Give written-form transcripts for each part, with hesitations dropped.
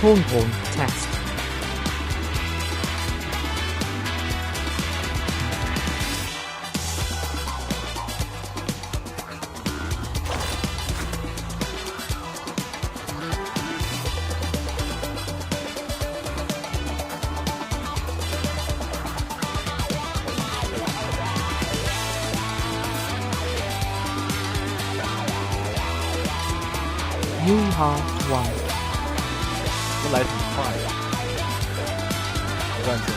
Porn test. Yuha 1。这来挺快的，不断正。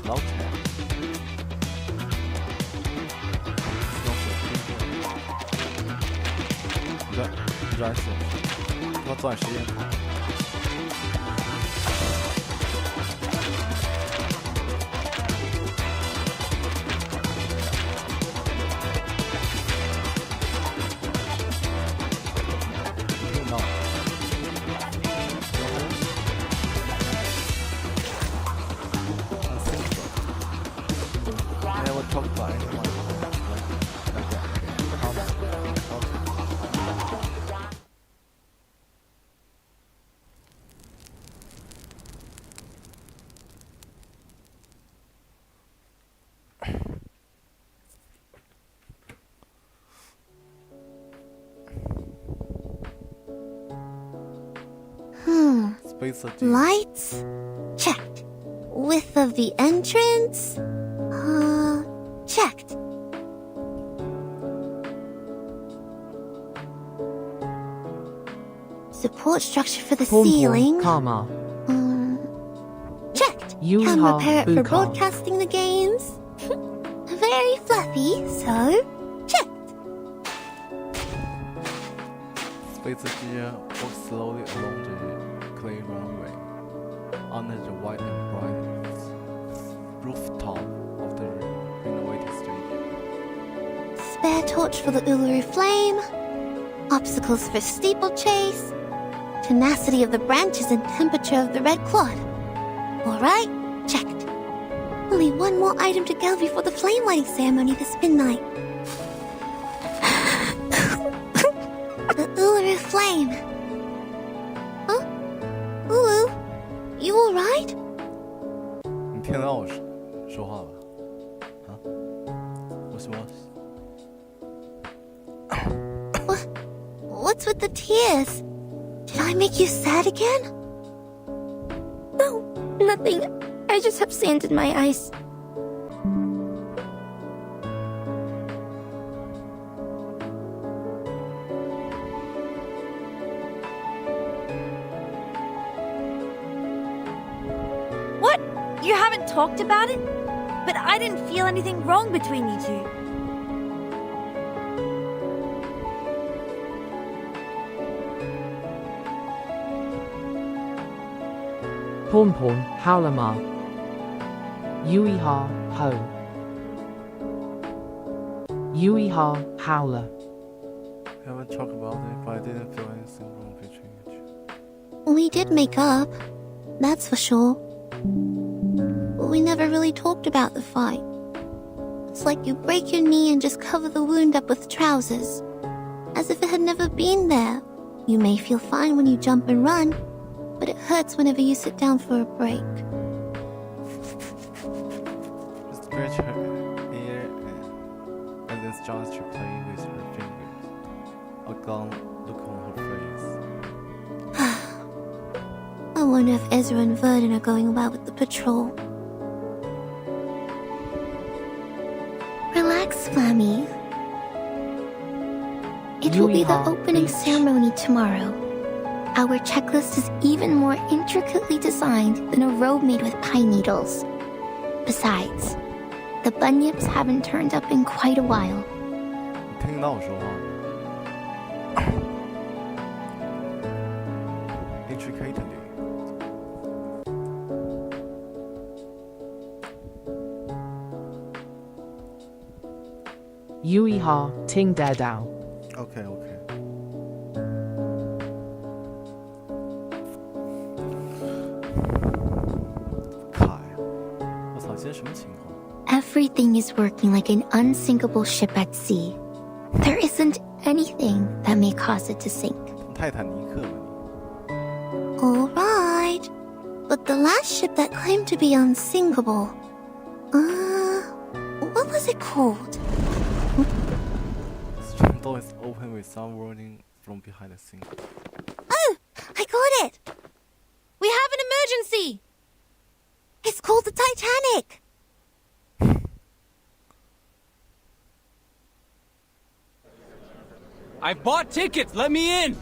老铁，软死，他妈钻实验塔。Talk about anyone like that. Lights? Checked. Width of the entrance? Checked. Support structure for the ceiling? Karma. Checked. You Can have repair it for Buka. broadcasting the games? Very fluffy, so checked. Space station walks slowly along the clay runway under the white and bright rooftop of the renovated stadium. Spare torch for the Uluru Flame. Obstacles for steeplechase. Tenacity of the branches and temperature of the red clod. Alright, checked. Only one more item to go before the flame lighting ceremony this midnight. The Uluru Flame. Huh? Ulu? You alright? 你听得到我说话吧？啊？我什么？ What's with the tears? Did I make you sad again? No, nothing. I just have sand in my eyes. What? You haven't talked about it? But I didn't feel anything wrong between you two. Porn Howlama. Yuiha Ho. Yuiha Howler. Haven't talked about it, but I didn't feel anything wrong between you two. We did make up, that's for sure. But we never really talked about the fight. It's like you break your knee and just cover the wound up with trousers, as if it had never been there. You may feel fine when you jump and run, but it hurts whenever you sit down for a break. Just scratch her ear and then starts to play with her fingers. A gone look on her face. I wonder if Ezra and Verdon are going well with the patrol. Relax, Flammy. It will be the Yuiha opening Beach. ceremony tomorrow. Our checklist is even more intricately designed than a robe made with pine needles. Besides, the bunyips haven't turned up in quite a while. 你听得到我说话吗？ intricately. Yui ha ting de dao. OK OK。卡呀！我操，今天什么情况？ Everything is working like an unsinkable ship at sea. There isn't anything that may cause it to sink. 泰坦尼克吗你？ All right. But the last ship that claimed to be unsinkable. What was it called? The stern door is open with some warning from behind the sink. Oh, I got it. We have an emergency! It's called the Titanic. I bought tickets, let me in!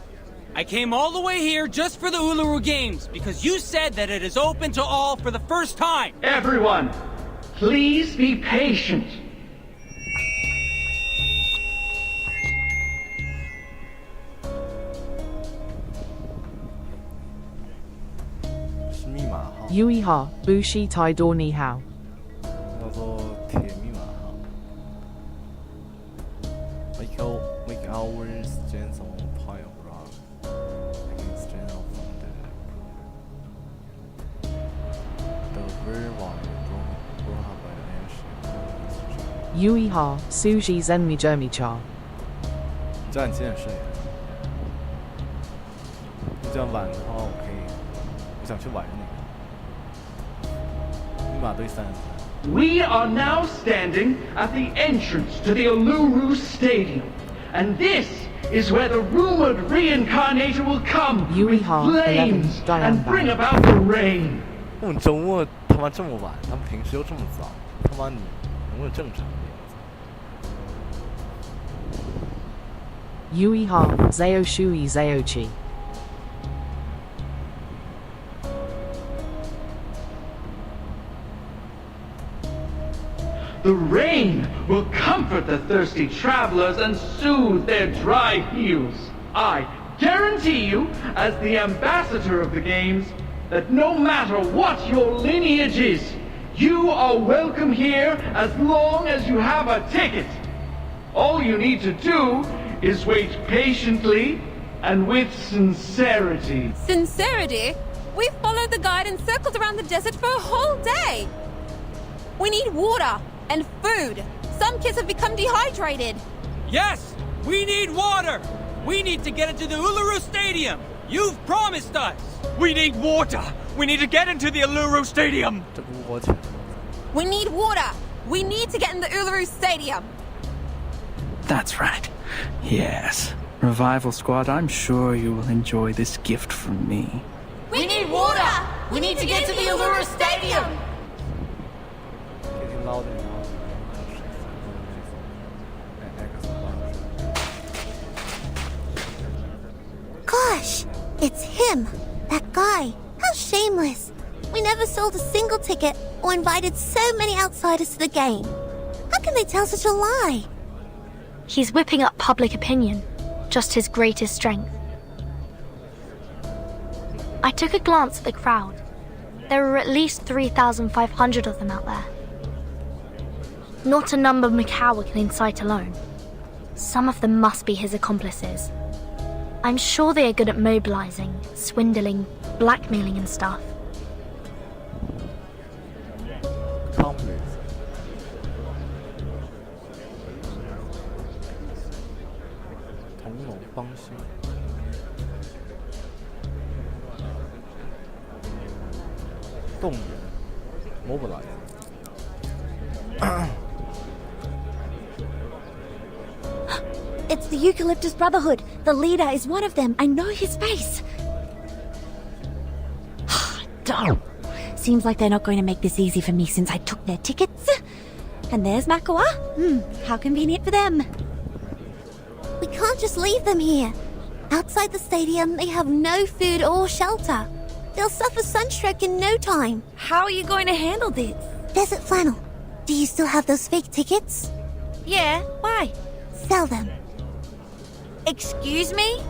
I came all the way here just for the Uluru Games, because you said that it is open to all for the first time! Everyone, please be patient. 是密码号， Yui ha bushi tai do ni hao. 叫做铁密码号。Make ours stands on a pile of rock. Making stand out from the very wire brought up by the airship. Yui ha sushi zen mi jermi cha. 你这样几点睡？你这样晚的话，我想去晚上那个。密码对33。 We are now standing at the entrance to the Uluru Stadium. And this is where the rumored reincarnator will come Yui with Ha, flames 11, and Diane bring Bang. about the rain. 我们周末他妈这么晚，他们平时又这么早，他妈你能不能正常一点？ Yui ha zeo shui zeo chi. The rain will comfort the thirsty travelers and soothe their dry heels. I guarantee you, as the ambassador of the games, that no matter what your lineage is, you are welcome here as long as you have a ticket. All you need to do is wait patiently and with sincerity. Sincerity? We've followed the guide and circled around the desert for a whole day! We need water and food. Some kids have become dehydrated. Yes! We need water! We need to get into the Uluru Stadium! You've promised us! We need water! We need to get into the Uluru Stadium! 这不是我钱。 We need water! We need to get in the Uluru Stadium! That's right. Yes. Revival Squad, I'm sure you will enjoy this gift from me. We need water! We need to get to the Uluru Stadium! 可以听唠的吗？ Gosh, it's him. That guy. How shameless. We never sold a single ticket or invited so many outsiders to the game. How can they tell such a lie? He's whipping up public opinion, just his greatest strength. I took a glance at the crowd. There were at least 3,500 of them out there. Not a number Mikawa can incite alone. Some of them must be his accomplices. I'm sure they are good at mobilizing, swindling, blackmailing and stuff. Accomplice. 同谋帮凶。动员 mobilize。 It's the Eucalyptus Brotherhood. The leader is one of them. I know his face. Darn. Seems like they're not going to make this easy for me since I took their tickets. And there's Makawa. How convenient for them. We can't just leave them here. Outside the stadium, they have no food or shelter. They'll suffer sunstroke in no time. How are you going to handle this? Desert Flannel, do you still have those fake tickets? Yeah, why? Sell them. Excuse me?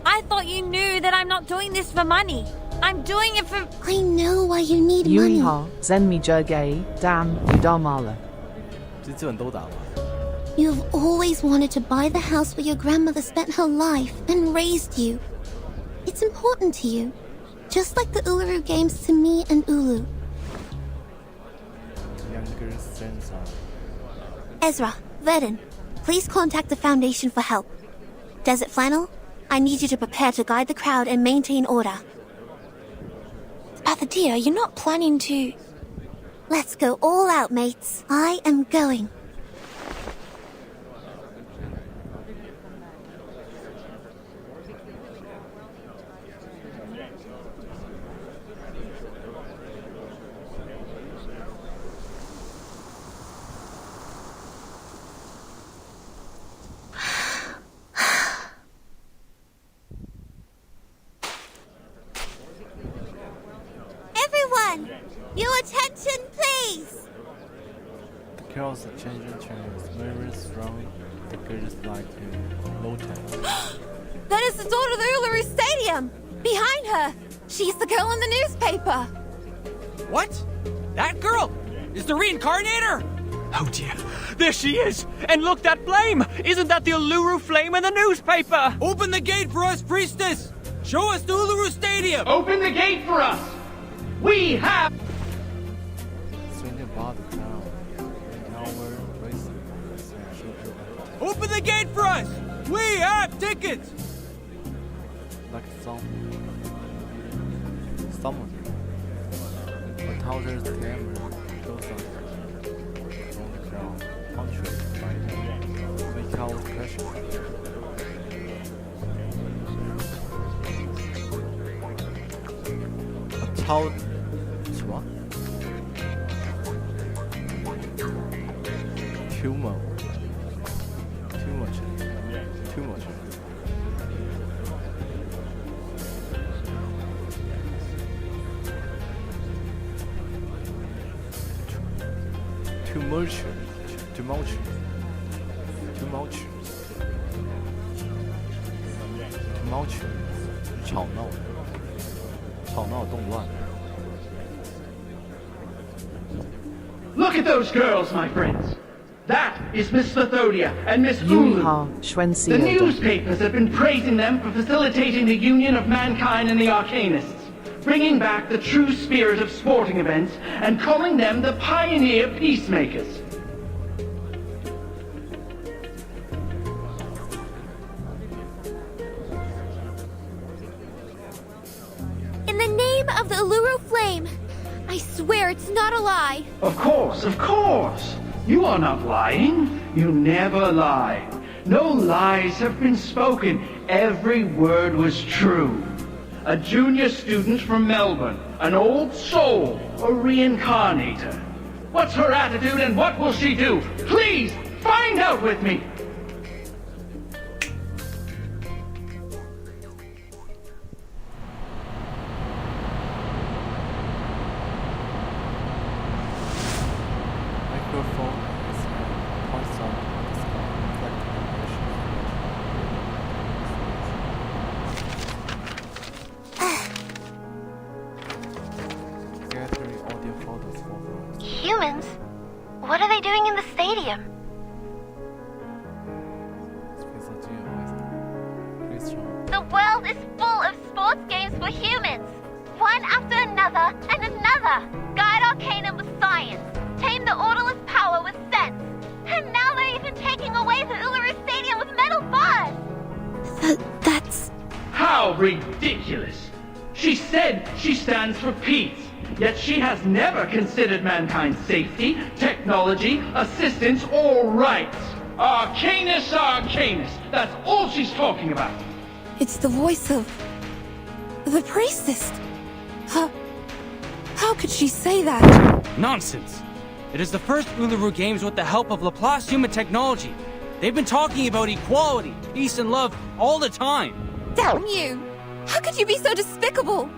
I thought you knew that I'm not doing this for money. I'm doing it for... I know why you need money. Yuiha, Zenmi Jurgei, Dan, Udamala. 这基本都打完。 You've always wanted to buy the house where your grandmother spent her life and raised you. It's important to you, just like the Uluru Games to me and Ulu. Younger Sensa. Ezra, Verdon, please contact the Foundation for help. Desert Flannel, I need you to prepare to guide the crowd and maintain order. Dear, you're not planning to... Let's go all out, mates. I am going. Everyone, your attention, please. The girls are changing channels very strong. The girls like Lotte. That is the daughter of the Uluru Stadium! Behind her! She's the girl in the newspaper! What? That girl is the reincarnator? Oh dear, there she is! And look, that flame! Isn't that the Uluru flame in the newspaper? Open the gate for us, priestess! Show us the Uluru Stadium! Open the gate for us! We have... Swinging about the town. Now we're racing. Open the gate for us! We have tickets! Like someone. A Towser's camera goes on from the crowd, punctuated by make out pressure. A tower. What? Too much. Too much. Too much. Tumultuous, tumultuous, tumultuous, tumultuous， 吵闹，吵闹动乱。 Look at those girls, my friends. That is Miss Lithodia and Miss Ulu. Yuiha, The Schwensioda. newspapers have been praising them for facilitating the union of mankind and the Arcanists, bringing back the true spirit of sporting events and calling them the pioneer peacemakers. In the name of the Uluru Flame, I swear it's not a lie. Of course, of course. You are not lying. You never lie. No lies have been spoken. Every word was true. A junior student from Melbourne, an old soul, a reincarnator. What's her attitude and what will she do? Please, find out with me. Microphone is points on the sky, reflecting gathering audio photos for Humans? What are they doing in the stadium? The world is full of sports games for humans. One after another and another. Guide Arcanum with science. Tame the Orderless power with sense. And now they're even taking away the Uluru Stadium with metal bars. That's... How ridiculous! She said she stands for peace, yet she has never considered mankind's safety, technology, assistance, or rights. Arcanus, Arcanus! That's all she's talking about! It's the voice of... the priestess. How could she say that? Nonsense! It is the first Uluru Games with the help of Laplace human technology. They've been talking about equality, peace, and love all the time. Damn you! How could you be so despicable?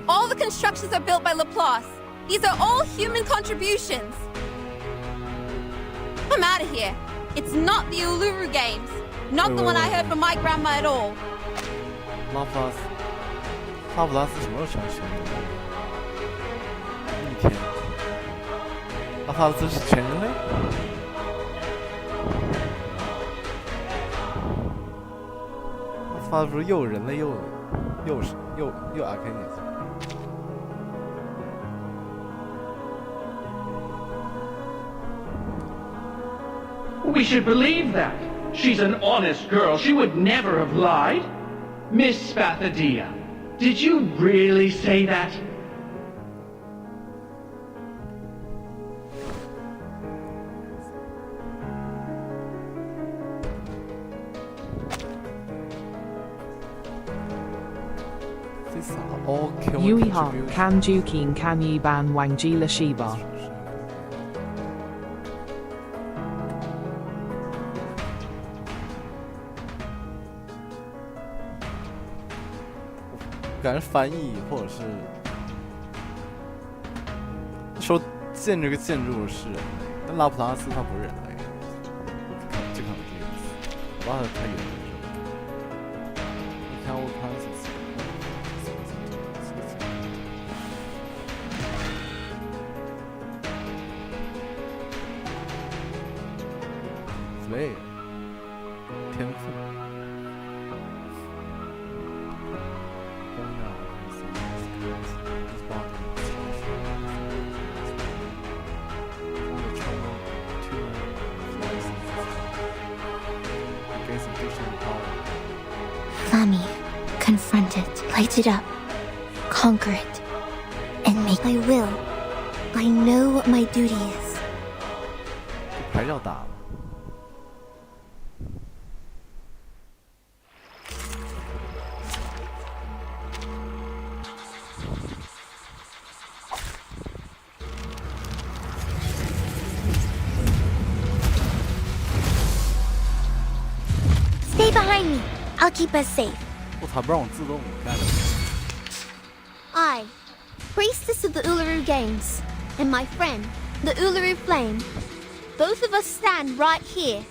All the constructions are built by Laplace. These are all human contributions. I'm out of here. It's not the Uluru Games. Not the one I heard from my grandma at all. 拉普拉斯，拉普拉斯什么时候成全人类？一天。拉普拉斯是全人类？拉普拉斯不是又人类又阿肯尼斯？ We should believe that. She's an honest girl. She would never have lied. Miss Spathadia, did you really say that? Yui ha kan jukin kan yi ban wang ji la shiba. 感觉翻译或者是说建这个建筑是人类，但拉普拉斯他不是人类，就可能这个意思。我忘了他有的是。你看我看是。 Slay， 天赋。 Flammy, confront it, light it up, conquer it, and make. I will. I know what my duty is. 牌要打了。 Stay behind me. I'll keep us safe. 我操，不让我自动干。 I, priestess of the Uluru Games, and my friend, the Uluru Flame, both of us stand right here.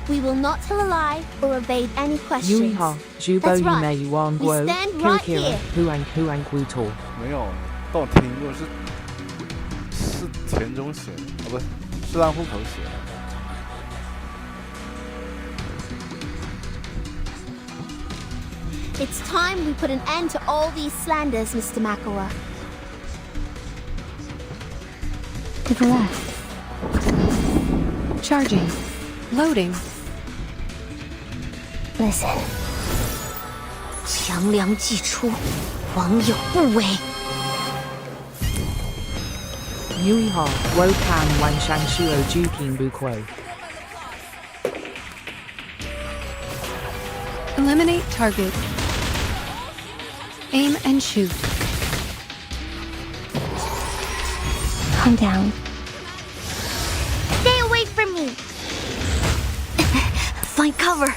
We will not tell a lie or evade any questions. Yui ha jubo That's yi right. mei wang We guo stand right kilkira here. huang wu to. 没有，但我听过是田中写的，哦不，是烂户口写的。 It's time we put an end to all these slanders, Mr. Makawa. To the left. Charging. Loading. Listen. 强梁既出，王有不为。 Yui ha wo kan wang shang shuo jukin bu kuo. Eliminate target. Aim and shoot. Calm down. Stay away from me! Find cover.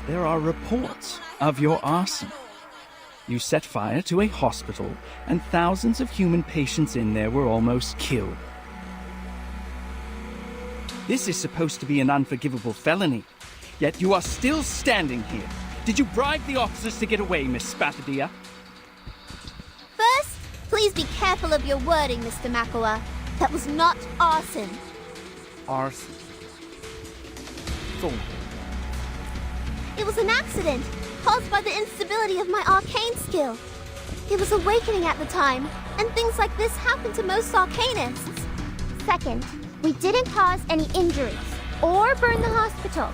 There are reports of your arson. You set fire to a hospital, and thousands of human patients in there were almost killed. This is supposed to be an unforgivable felony, yet you are still standing here. Did you bribe the officers to get away, Miss Spathadia? First, please be careful of your wording, Mr. Makawa. That was not arson. Arson。纵火。 It was an accident, caused by the instability of my arcane skill. It was awakening at the time, and things like this happen to most arcanists. Second, we didn't cause any injuries, or burn the hospital.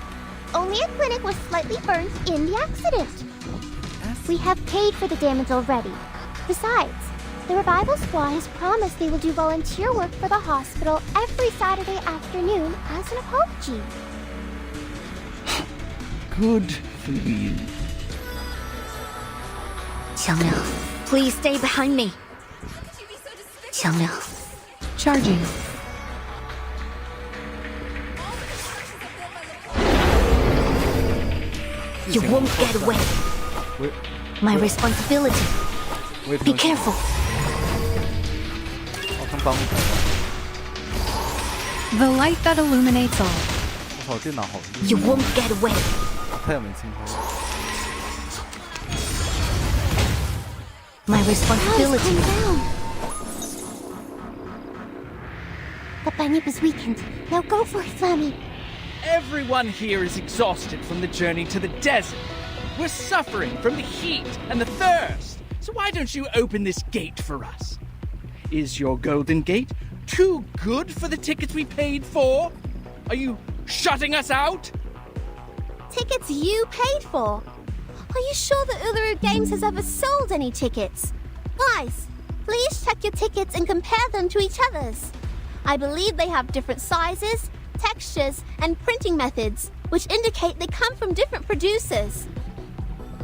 Only a clinic was slightly burned in the accident. We have paid for the damage already. Besides, the revival squad has promised they will do volunteer work for the hospital every Saturday afternoon as an apology. Good for you. 强梁, please stay behind me. 强梁, Charging. you won't get away. My responsibility. Be careful. 我看帮我。 The light that illuminates all. 我操，电脑好 You won't get away. 他也没清开。My responsibility. Calm down. The bunny was weakened. Now go for it, Flammy. Everyone here is exhausted from the journey to the desert. We're suffering from the heat and the thirst. So why don't you open this gate for us? Is your golden gate too good for the tickets we paid for? Are you shutting us out? Tickets you paid for? Are you sure that Uluru Games has ever sold any tickets? Guys, please check your tickets and compare them to each other's. I believe they have different sizes, textures, and printing methods, which indicate they come from different producers.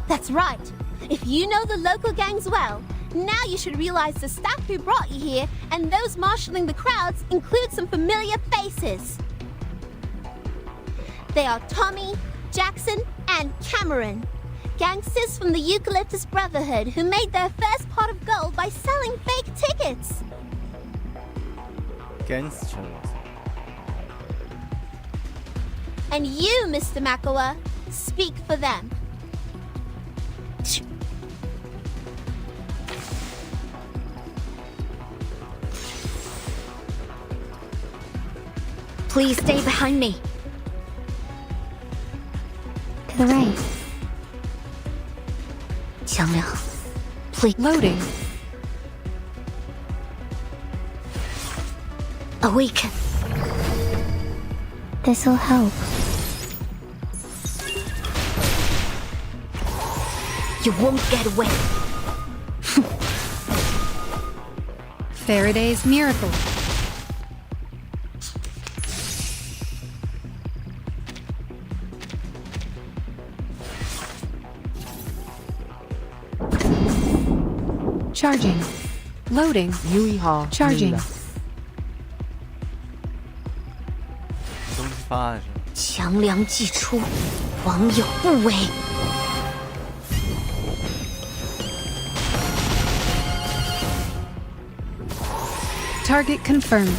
That's right. If you know the local gangs well, now you should realize the staff who brought you here and those marshalling the crowds include some familiar faces. They are Tommy, Jackson, and Cameron, gangsters from the Eucalyptus Brotherhood who made their first pot of gold by selling fake tickets. Gangsters. And you, Mr. Makawa, speak for them. Please stay behind me. To the right. Xiangliang, please. Loading. Awaken. This'll help. You won't get away. Faraday's miracle. Charging. Loading. Yuiha Charging. Mila. 东西方案是强梁既出，王有不为。Target confirmed.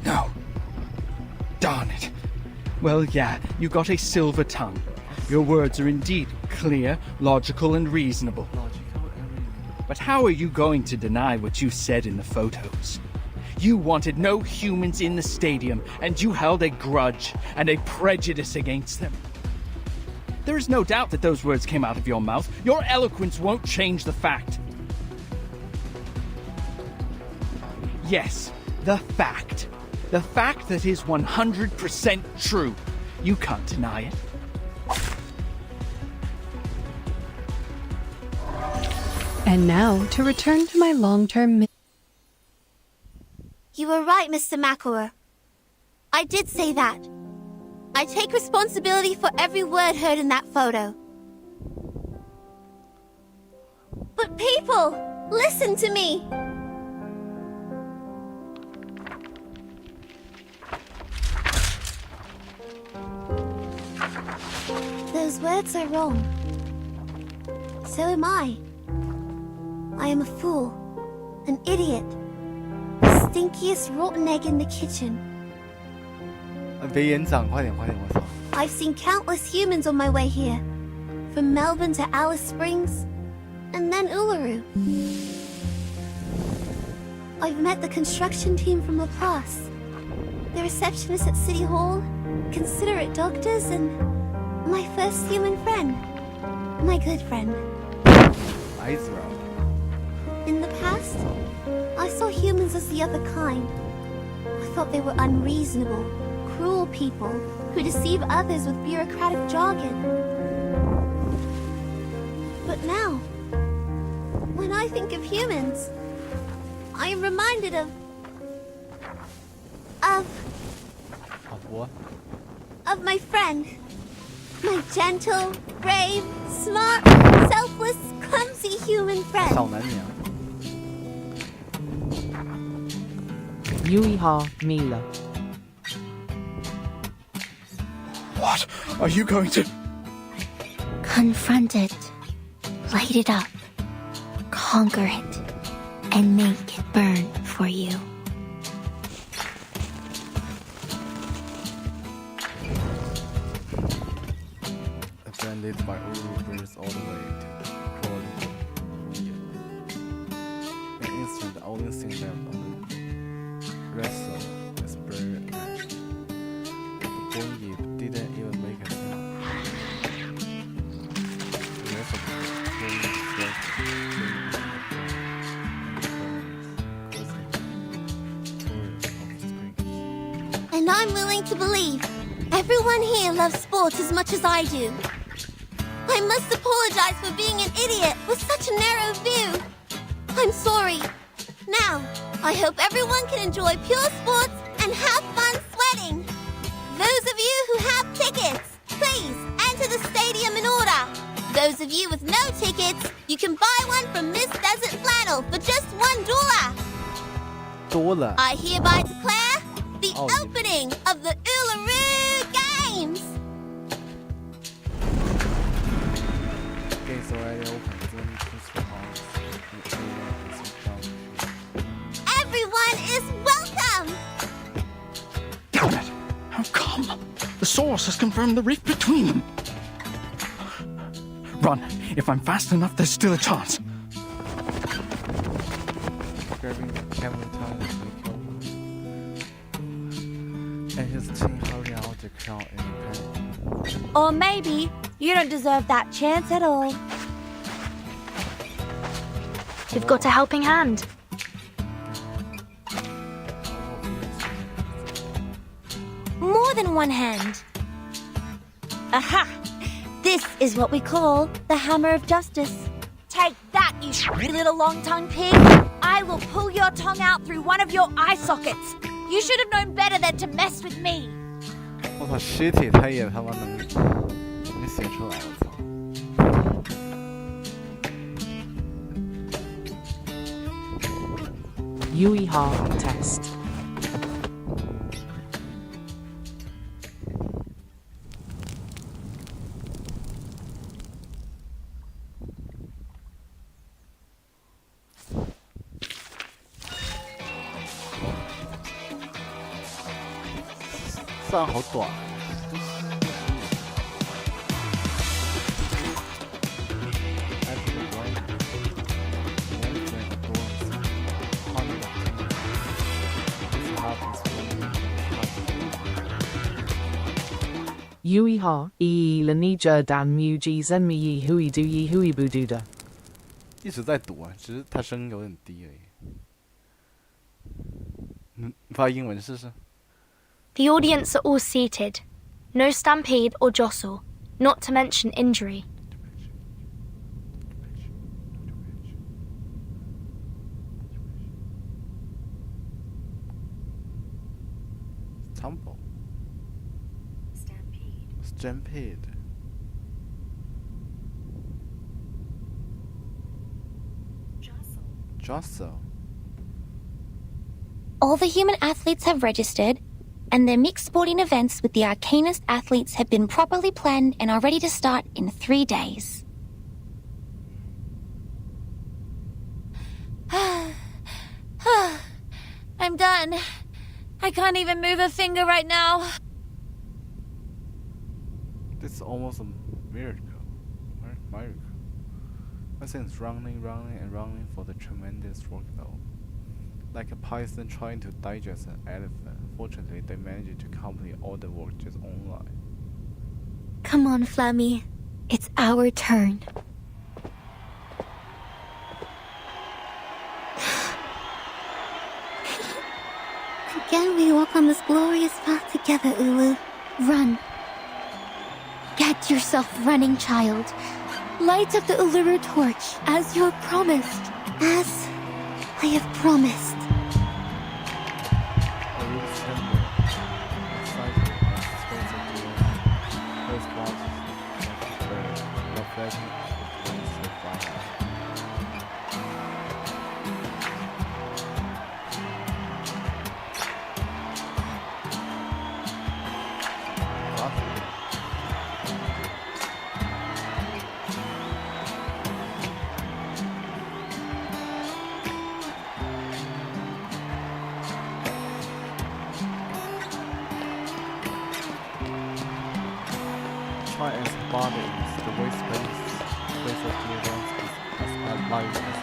No. Darn it. Well, yeah, you got a silver tongue. Your words are indeed clear, logical, and reasonable. But how are you going to deny what you said in the photos? You wanted no humans in the stadium, and you held a grudge and a prejudice against them. There is no doubt that those words came out of your mouth. Your eloquence won't change the fact. Yes, the fact. The fact that is 100% true. You can't deny it. And now to return to my long-term. You were right, Mr. Makawa. I did say that. I take responsibility for every word heard in that photo. But people, listen to me. Those words are wrong. So am I. I am a fool, an idiot, the stinkiest rotten egg in the kitchen. 别演讲，快点，我操！ I've seen countless humans on my way here, from Melbourne to Alice Springs, and then Uluru. I've met the construction team from Laplace, the receptionist at City Hall, considerate doctors, and my first human friend, my good friend. Ezra. In the past, I saw humans as the other kind. I thought they were unreasonable, cruel people who deceive others with bureaucratic jargon. But now, when I think of humans, I am reminded of what? Of my friend. My gentle, brave, smart, selfless, clumsy human friend. 小男娘。 Yuiha Mila. What are you going to... Confront it, light it up, conquer it, and make it burn for you. Offended by Uluru burns all the way. only thing left on the wrestle is bird, and the boing didn't even make a sound. The rest of the plane just And I'm willing to believe everyone here loves sports as much as I do. I must apologize for being an idiot with such a narrow view. I'm sorry. Now, I hope everyone can enjoy pure sports and have fun sweating. Those of you who have tickets, please enter the stadium in order. Those of you with no tickets, you can buy one from Miss Desert Flannel for just $1. 多了。 I hereby declare the Oh, opening of the Uluru Games. Gates already open. Then choose your house. Everyone is welcome. Damn it! How come? The source has confirmed the rift between them. Run. If I'm fast enough, there's still a chance. Grabbing the camera time to make over. And his team hurry out the crowd in panic. Or maybe you don't deserve that chance at all. You've got a helping hand. More than one hand. Aha! This is what we call the hammer of justice. Take that, you little long-tongued pig! I will pull your tongue out through one of your eye sockets. You should have known better than to mess with me. 我操 ，shitty 他也他妈能写出来，我操！ Uiha test. Sound 好短。Uiha Lanija Dan Muji Zenmi Hui Du Yi Hui Bududa. 一直在读啊，只是他声音有点低而已。发英文试试。 The audience are all seated. No stampede or jostle, not to mention injury. Stumble. Stampede. Jostle. All the human athletes have registered, and their mixed sporting events with the Arcanist athletes have been properly planned and are ready to start in 3 days. I'm done. I can't even move a finger right now. This is almost a miracle. Miracle. I think it's running and running for the tremendous workload. Like a python trying to digest an elephant. Fortunately, they managed to complete all the work just online. Come on, Flammy. It's our turn. Again, we walk on this glorious path together, Ulu. Run. Get yourself running, child. Light up the Uluru torch, as you have promised. As I have promised. The roof's temple, exciting and expensive to first watches the reflection of the fire. Try and spot it. The waste space of the events is as light as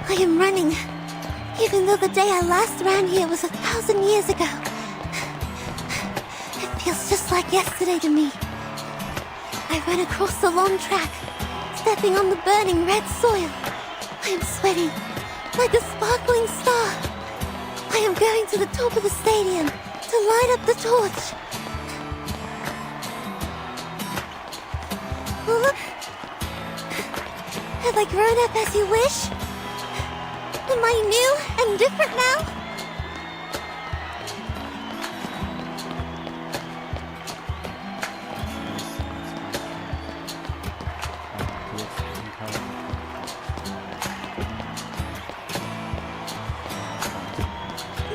I am running, even though the day I last ran here was 1,000 years ago. It feels just like yesterday to me. I ran across the long track, stepping on the burning red soil. I am sweating like a sparkling star. I am going to the top of the stadium to light up the torch. Look. Have I grown up as you wish? Am I new and different now?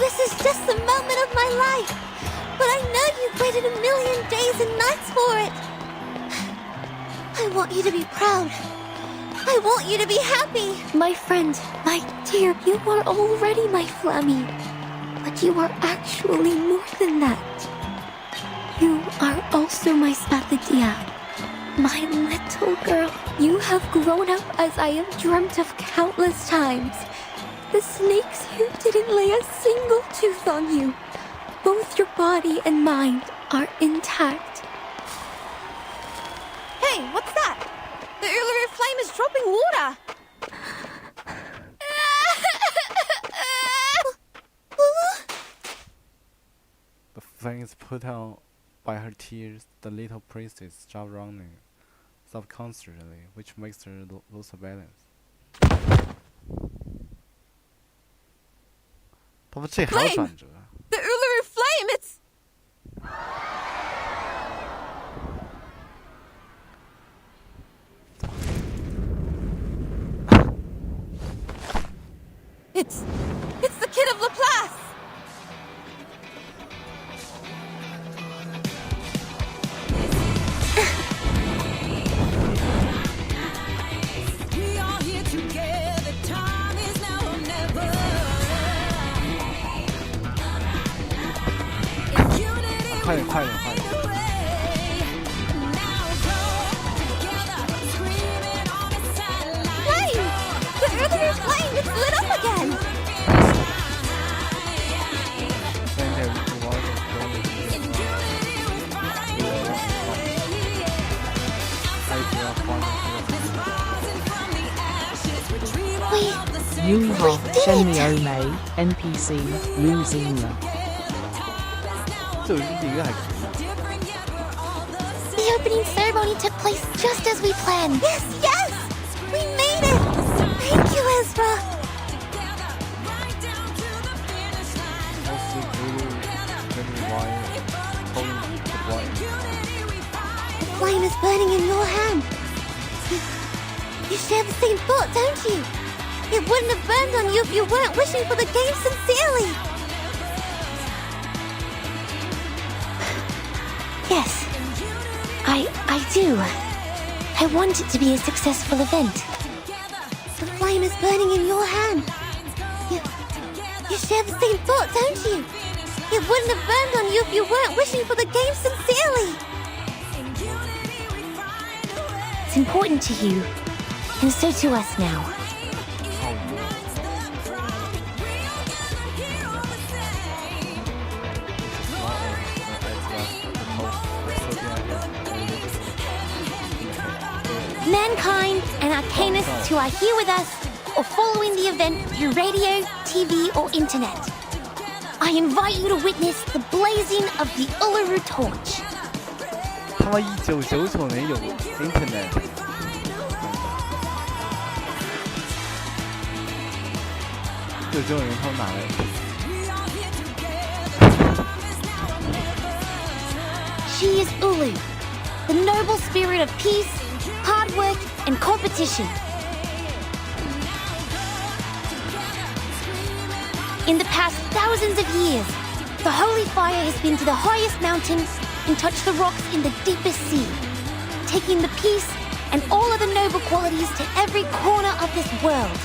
This is just a moment of my life, but I know you've waited 1,000,000 days and nights for it. I want you to be proud. I want you to be happy. My friend, my dear, you are already my Flammy. But you are actually more than that. You are also my Spathedia. My little girl, you have grown up as I have dreamt of countless times. The snakes here didn't lay a single tooth on you. Both your body and mind are intact. Hey, what's that? The Uluru flame is dropping water. The flame is put out by her tears. The little princess stops running subconsciously, which makes her lose her balance. 他们这还有转折。 The Uluru flame, it's... It's the kid of Laplace! We are here together, time is now or never. It's unity 快点快点快点！ Flame! The Uluru flame, it's lit up again! 于學勝利美 NPC 於先啦。这个应该还可以。 The opening ceremony took place just as we planned. Yes, yes! We made it! Thank you, Ezra! The flame is burning in your hand. You share the same thought, don't you? It wouldn't have burned on you if you weren't wishing for the game sincerely. Yes, I do. I want it to be a successful event. The flame is burning in your hand. You share the same thought, don't you? It wouldn't have burned on you if you weren't wishing for the game sincerely. It's important to you, and so to us now. Mankind and arcanists who are here with us or following the event through radio, TV, or internet. I invite you to witness the blazing of the Uluru torch. 他们1999年有 Internet。 99年他们哪来的？ She is Ulu, the noble spirit of peace, hard work, and competition. In the past thousands of years, the holy fire has been to the highest mountains and touched the rocks in the deepest sea, taking the peace and all of the noble qualities to every corner of this world.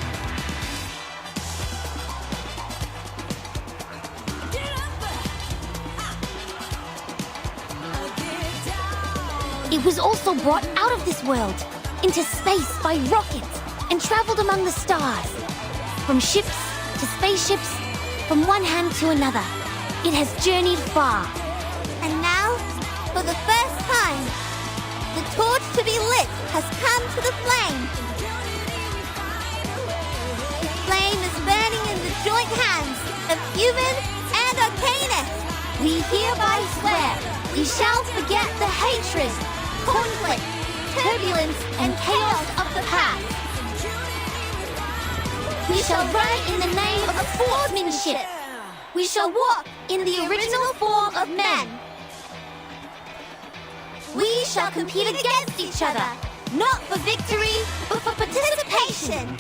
It was also brought out of this world, into space by rockets, and traveled among the stars. From ships to spaceships, from one hand to another, it has journeyed far. And now, for the first time, the torch to be lit has come to the flame. The flame is burning in the joint hands of human and Arcanus. We hereby swear we shall forget the hatred, conflict, turbulence, and chaos of the past. We shall run in the name of sportsmanship. We shall walk in the original form of men. We shall compete against each other, not for victory, but for participation.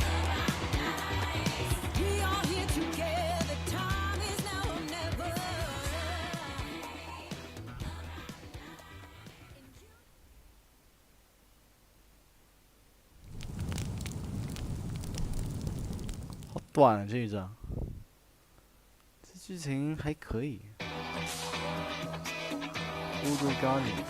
好短啊，这一章。这剧情还可以。Wood Garden.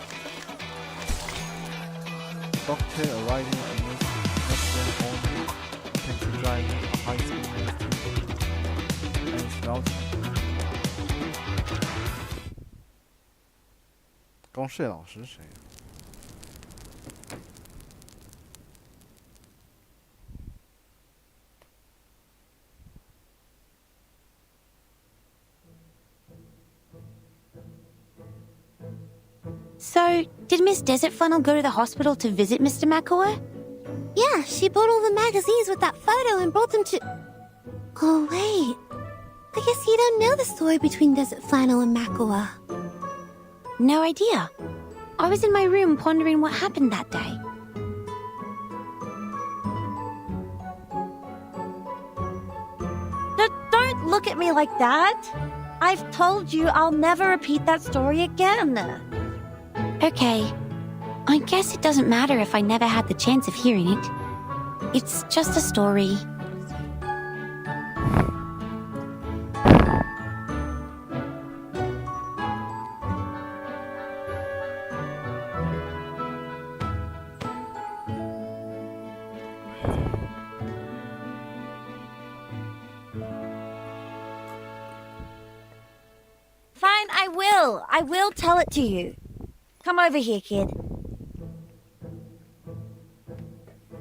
Doctor arriving at Mr. Home, taxi driving a high-speed and smelting. 刚睡老师谁？ So, did Miss Desert Funnel go to the hospital to visit Mr. McAway? Yeah, she bought all the magazines with that photo and brought them to... Oh, wait. I guess you don't know the story between Desert Flannel and Makawa. No idea. I was in my room pondering what happened that day. Don't look at me like that. I've told you I'll never repeat that story again. Okay. I guess it doesn't matter if I never had the chance of hearing it. It's just a story. Fine, I will. I will tell it to you. Come over here, kid.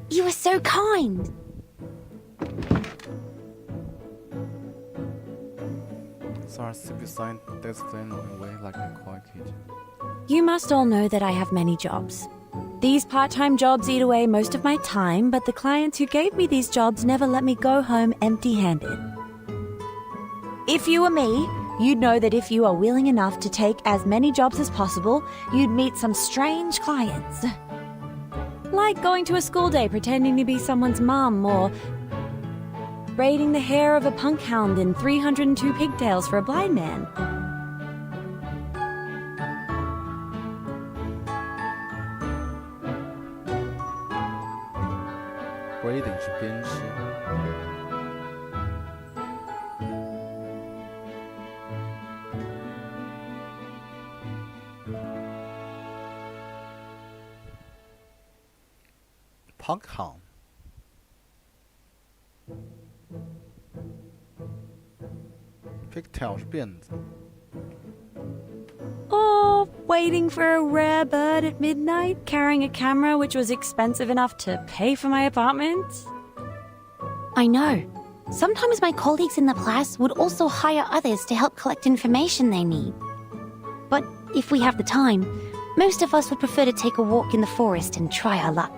You were so kind. Sarah sit beside Des Flannel and wait like a quiet kid. You must all know that I have many jobs. These part-time jobs eat away most of my time, but the clients who gave me these jobs never let me go home empty-handed. If you were me, you'd know that if you are willing enough to take as many jobs as possible, you'd meet some strange clients. Like going to a school day pretending to be someone's mum, or braiding the hair of a punk hound in 302 pigtails for a blind man. Braiding 是编织。 Punk hound. Pigtail 是辫子。 Or waiting for a rare bird at midnight, carrying a camera which was expensive enough to pay for my apartment. I know. Sometimes my colleagues in the class would also hire others to help collect information they need. But if we have the time, most of us would prefer to take a walk in the forest and try our luck.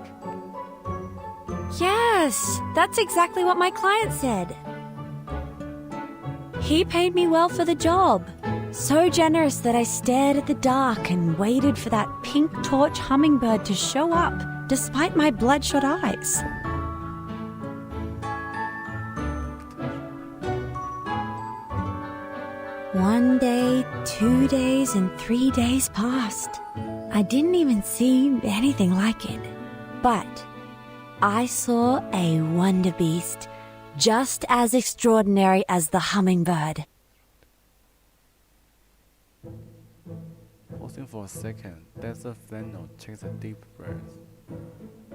Yes, that's exactly what my client said. He paid me well for the job. So generous that I stared at the dark and waited for that pink torch hummingbird to show up, despite my bloodshot eyes. One day, 2 days, and 3 days passed. I didn't even see anything like it. But I saw a wonder beast, just as extraordinary as the hummingbird. Pausing for a second, Desert Flannel takes a deep breath.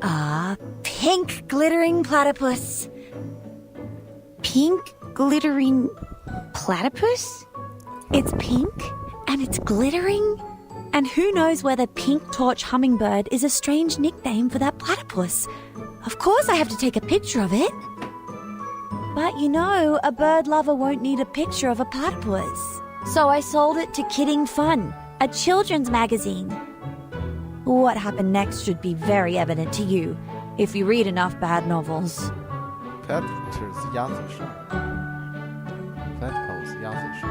Ah, pink glittering platypus. pink, glittering platypus? It's pink and it's glittering? And who knows whether Pink Torch Hummingbird is a strange nickname for that platypus? Of course I have to take a picture of it. But you know, a bird lover won't need a picture of a platypus. So I sold it to Kidding Fun, a children's magazine. What happened next should be very evident to you, if you read enough bad novels. Platypus 鸭子是 Platypus 鸭子是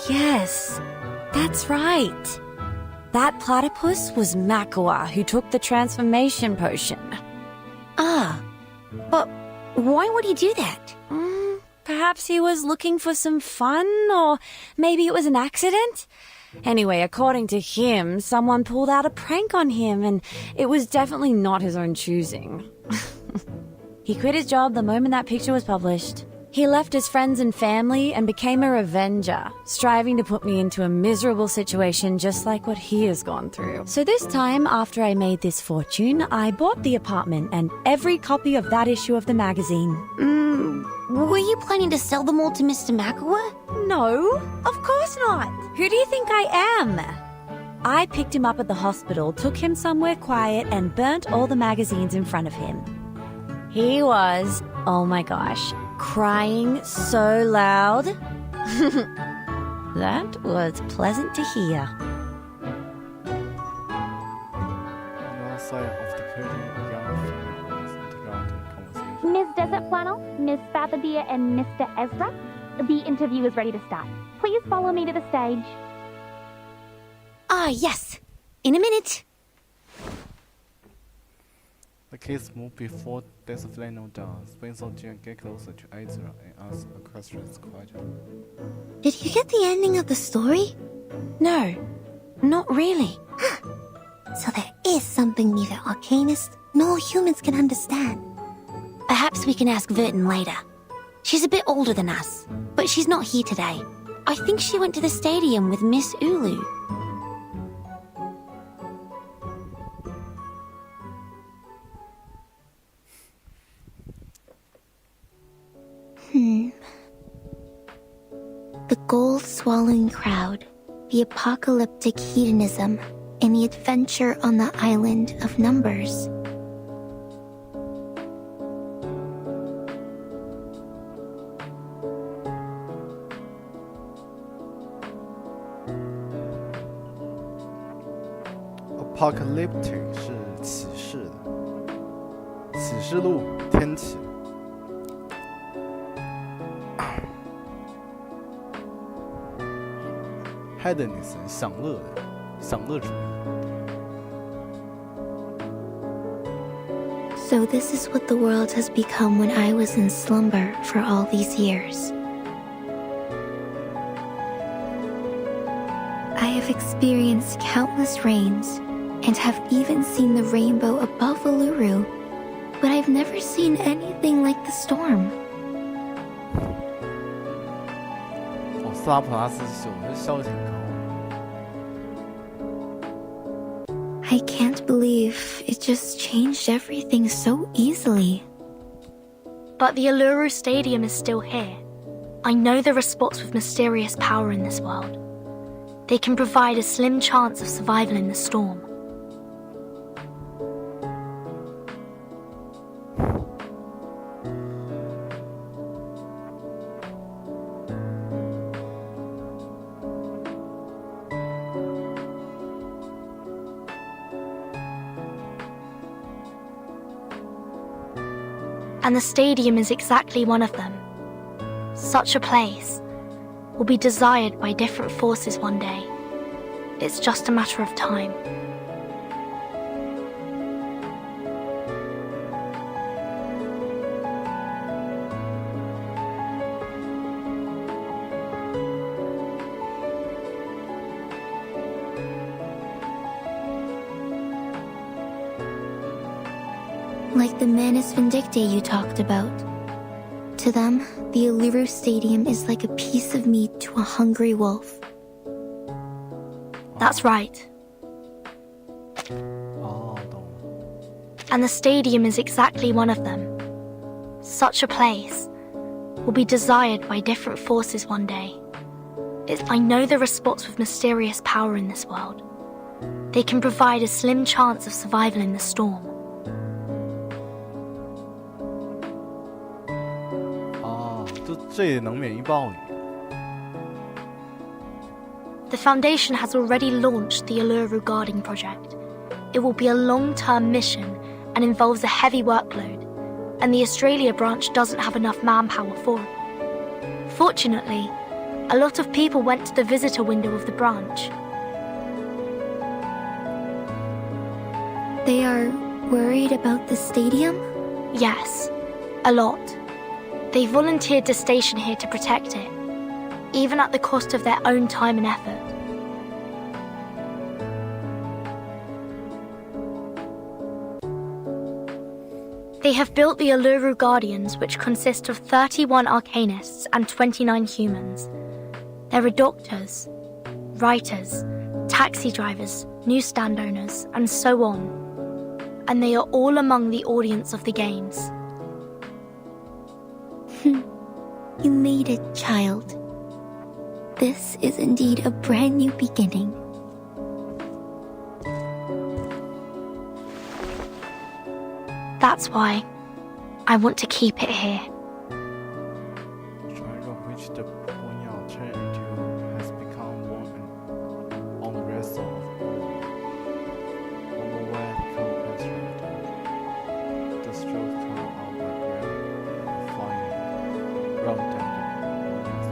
Yes, that's right. That platypus was Makua, who took the transformation potion. But why would he do that? Perhaps he was looking for some fun, or maybe it was an accident? Anyway, according to him, someone pulled out a prank on him, and it was definitely not his own choosing. He quit his job the moment that picture was published. He left his friends and family and became a revenger, striving to put me into a miserable situation just like what he has gone through. So this time, after I made this fortune, I bought the apartment and every copy of that issue of the magazine. Were you planning to sell them all to Mr. Makua? No, of course not. Who do you think I am? I picked him up at the hospital, took him somewhere quiet, and burnt all the magazines in front of him. He was, oh my gosh, crying so loud. That was pleasant to hear. On the other side of the curtain, a young female was interrupting conversation. Ms. Desert Flannel, Miss Fathadir, and Mr. Ezra, the interview is ready to start. Please follow me to the stage. Ah, yes. In a minute. The kids moved before Desert Flannel does. Spencer Jen get closer to Ezra and asked a question quietly. Did you get the ending of the story? No, not really. So there is something neither arcanists nor humans can understand. Perhaps we can ask Verton later. She's a bit older than us, but she's not here today. I think she went to the stadium with Miss Ulu. The gold-swallowing crowd, the apocalyptic hedonism, and the adventure on the island of numbers. Apocalyptic 是启示的，启示录天启。Hedonism 享乐的，享乐主义。So this is what the world has become when I was in slumber for all these years. I have experienced countless rains and have even seen the rainbow above Uluru, but I've never seen anything like the storm. 斯拉普拉斯秀，这效率挺高。I can't believe it just changed everything so easily. But the Uluru Stadium is still here. I know there are spots with mysterious power in this world. They can provide a slim chance of survival in the storm. And the stadium is exactly one of them. Such a place will be desired by different forces one day. It's just a matter of time. Like the Manus Vindictae you talked about. To them, the Uluru Stadium is like a piece of meat to a hungry wolf. That's right. 哦，懂了。And the stadium is exactly one of them. Such a place will be desired by different forces one day. I know there are spots with mysterious power in this world. They can provide a slim chance of survival in the storm.这也能免疫暴雨。The Foundation has already launched the Uluru Guarding Project. It will be a long-term mission and involves a heavy workload, and the Australia branch doesn't have enough manpower for it. Fortunately, a lot of people went to the visitor window of the branch. They are worried about the stadium? Yes, a lot. They volunteered to station here to protect it, even at the cost of their own time and effort. They have built the Uluru Guardians, which consist of 31 arcanists and 29 humans. There are doctors, writers, taxi drivers, newsstand owners, and so on. And they are all among the audience of the games. You made it, child. This is indeed a brand new beginning. That's why I want to keep it here. Which the Ponyo territory has become one on the rest of the vertical the stroke of the ground flying round down this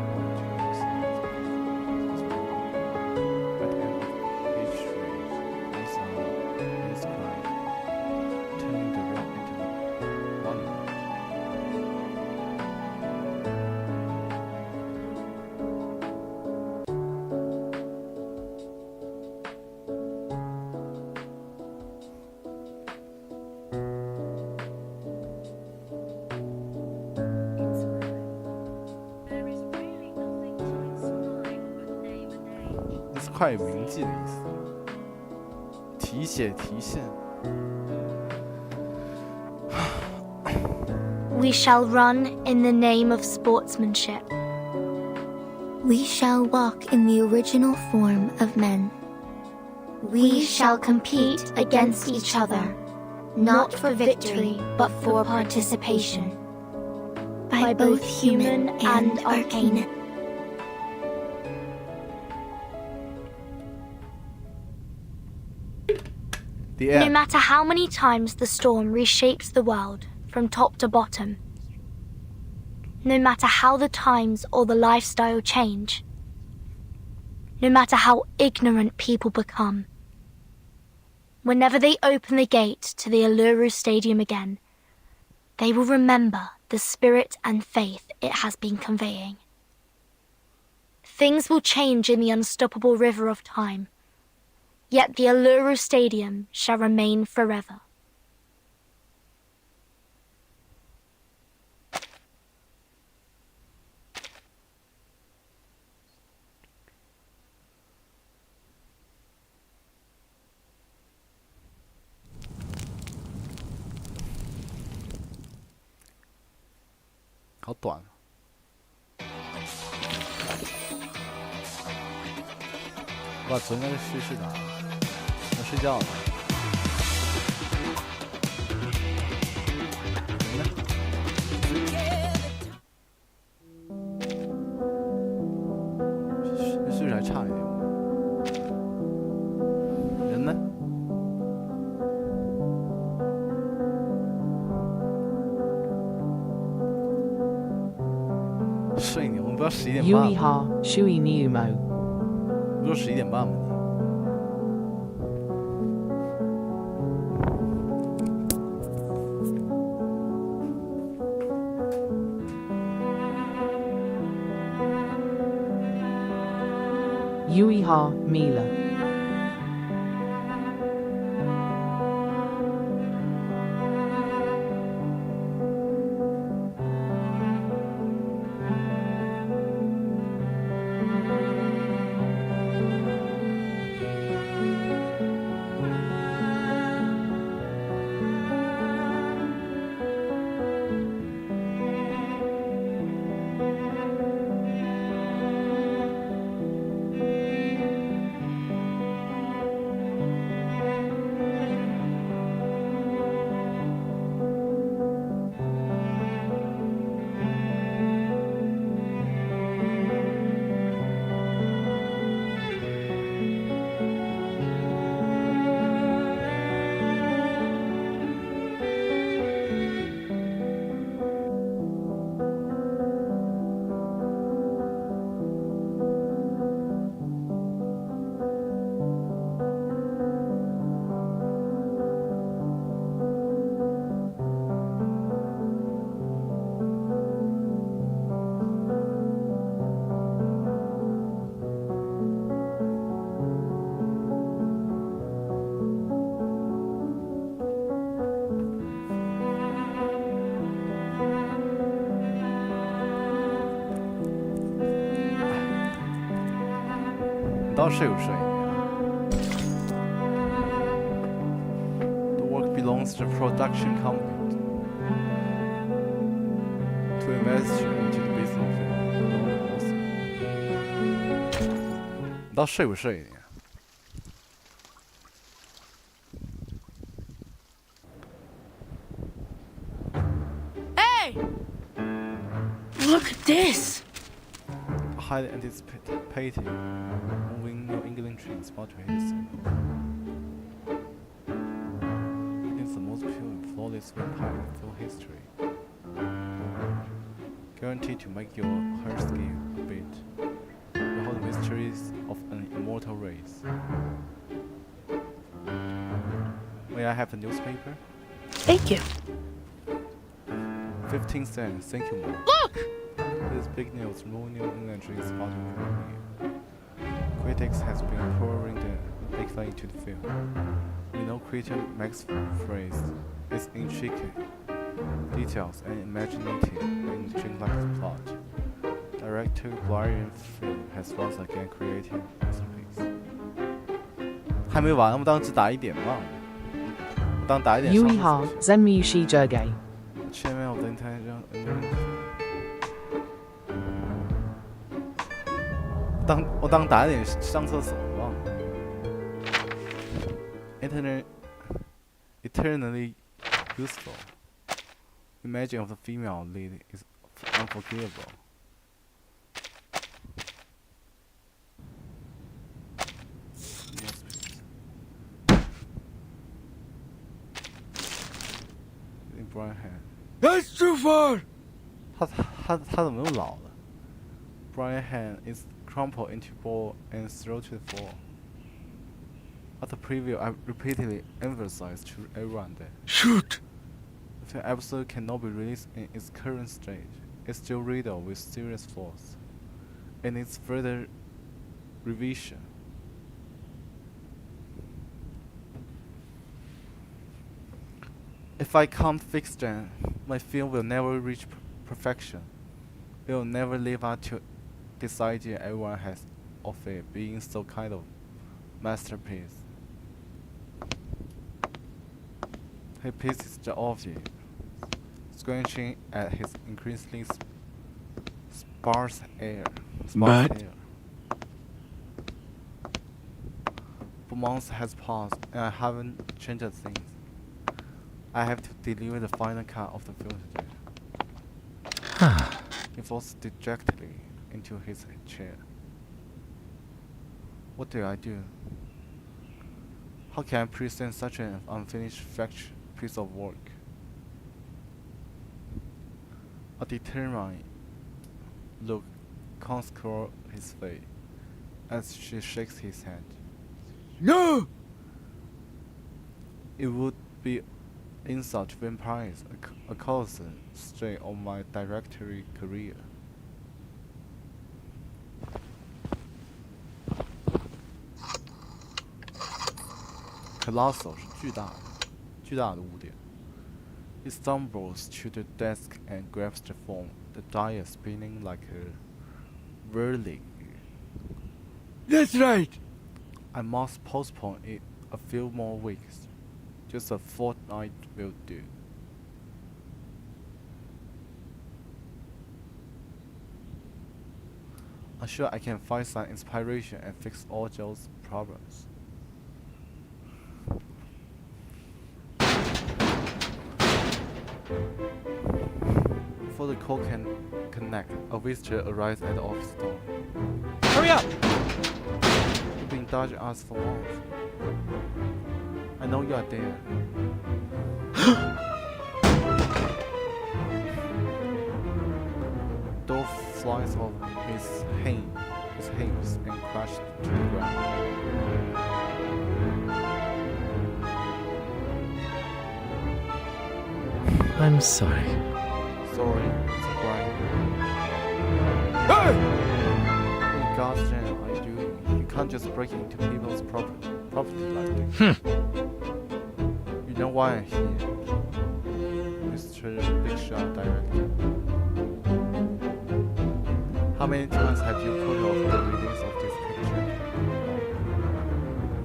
快有铭记的意思，提写提现。We shall run in the name of sportsmanship. We shall walk in the original form of men. We shall compete against each other, not for victory, but for participation. By both human and arcane. The No end. matter how many times the storm reshapes the world from top to bottom, no matter how the times or the lifestyle change, no matter how ignorant people become, whenever they open the gate to the Uluru Stadium again, they will remember the spirit and faith it has been conveying. Things will change in the unstoppable river of time, yet the Uluru Stadium shall remain forever. How 好短。我把昨天的叙事打了，要睡觉了。人呢？叙事还差一点。人呢？睡你，我们不要11点半 Yui 吗？ ha, shui niumo. 不就11点半吗？ Yui ha, Mila. 到底是有摄影啊 The work belongs to the production company to invest into the business field. 你到底是有摄影啊 Hey! Look at this! Highly anticipated moving New England train is about to hit the city. It is the most pure and flawless vampire in full history. Guaranteed to make your heart skip a bit. Behold the mysteries of an immortal race. May I have the newspaper? Thank you. 15 cents, thank you, Mom. Look! This big news, New England is about to premiere. Critics has been pouring the big thing into the film. We know creator Max Phrase is intricate, details and imaginative in dreamlike plot. Director Brian Film has once again created a masterpiece. 还没完，我们当只打一点嘛。我当打一点。 Yuiha Zenmushi Jurge. Chairman of the Intelligence and 我当打一点上厕所忘了。Eternally useful. Imagine of the female lead is unforgivable. In Brian hand. That's too far! 他怎么又老了 Brian hand is crumpled into ball and thrown to the floor. At the preview, I repeatedly emphasized to everyone that Shoot! the episode cannot be released in its current state. It's still riddled with serious flaws. It needs further revision. If I can't fix them, my film will never reach perfection. It will never live up to this idea everyone has of it being so kind of masterpiece. He pieces the obvious, scratching at his increasingly sparse air. But- For months has passed, and I haven't changed a thing. I have to deliver the final cut of the film today. He falls dejectedly into his chair. What do I do? How can I present such an unfinished piece of work? A determined look comes across his face as she shakes his hand. No! It would be insult to vampires, a constant strain on my directorial career. Colossal 是巨大的，巨大的污点。He stumbles to the desk and grabs the phone, the dial spinning like a whirling. That's right! I must postpone it a few more weeks. Just a fortnight will do. I'm sure I can find some inspiration and fix all Joe's problems. Before the call can connect, a visitor arrives at the office door. Hurry up! You've been dodging us for months. I know you are there. Door flies off his hips and crashed to the ground. I'm sorry. Sorry, Mr. Brian. Hey! What God's name are you doing? You can't just break into people's property like this. You know why I'm here, Mr. Big Shot Director. How many times have you put off the release of this picture?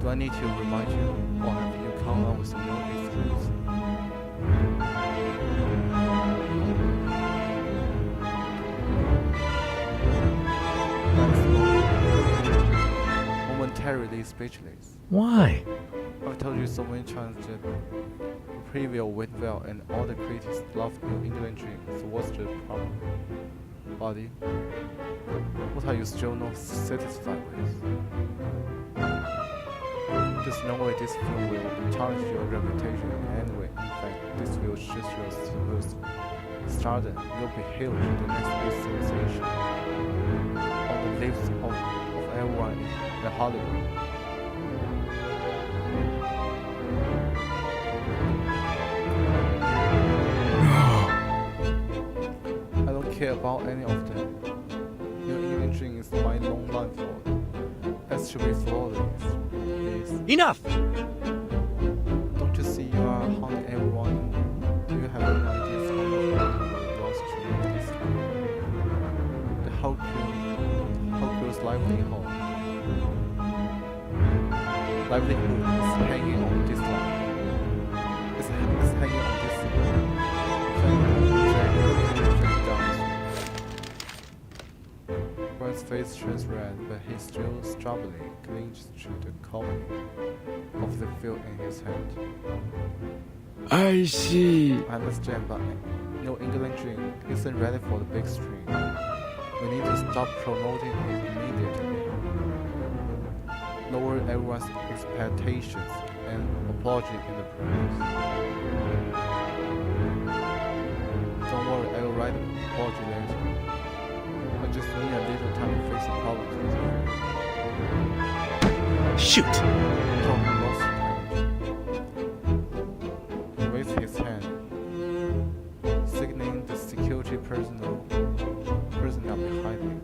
Do I need to remind you, or have you come up with new excuse? Momentarily speechless. Why? I've told you so many times that the preview went well and all the critics loved New England Dream, so what's the problem? Buddy, what are you still not satisfied with? There's no way this film will challenge your reputation in any way. In fact, this will shift your stardom. You'll be hailed the next big sensation on the lips of everyone in Hollywood. I don't care about any of them. Your imaging is my long life fault. That should be flawless. Please. Enough! Don't you see you are haunting everyone? Do you have any ideas how much money you lost to make this film? The whole crew's livelihood is hanging on this line. It's hanging on this line. Brian's face turns red, but he still stubbornly clings to the copy of the film in his hand. I see. I understand, but New England Dream isn't ready for the big screen. We need to stop promoting it immediately. Lower everyone's expectations and apology in the press. Don't worry, I will write an apology later. I just need a little time to face the problems with you. Shoot! Tom lost the page. He raised his hand, signaling the security personnel behind him.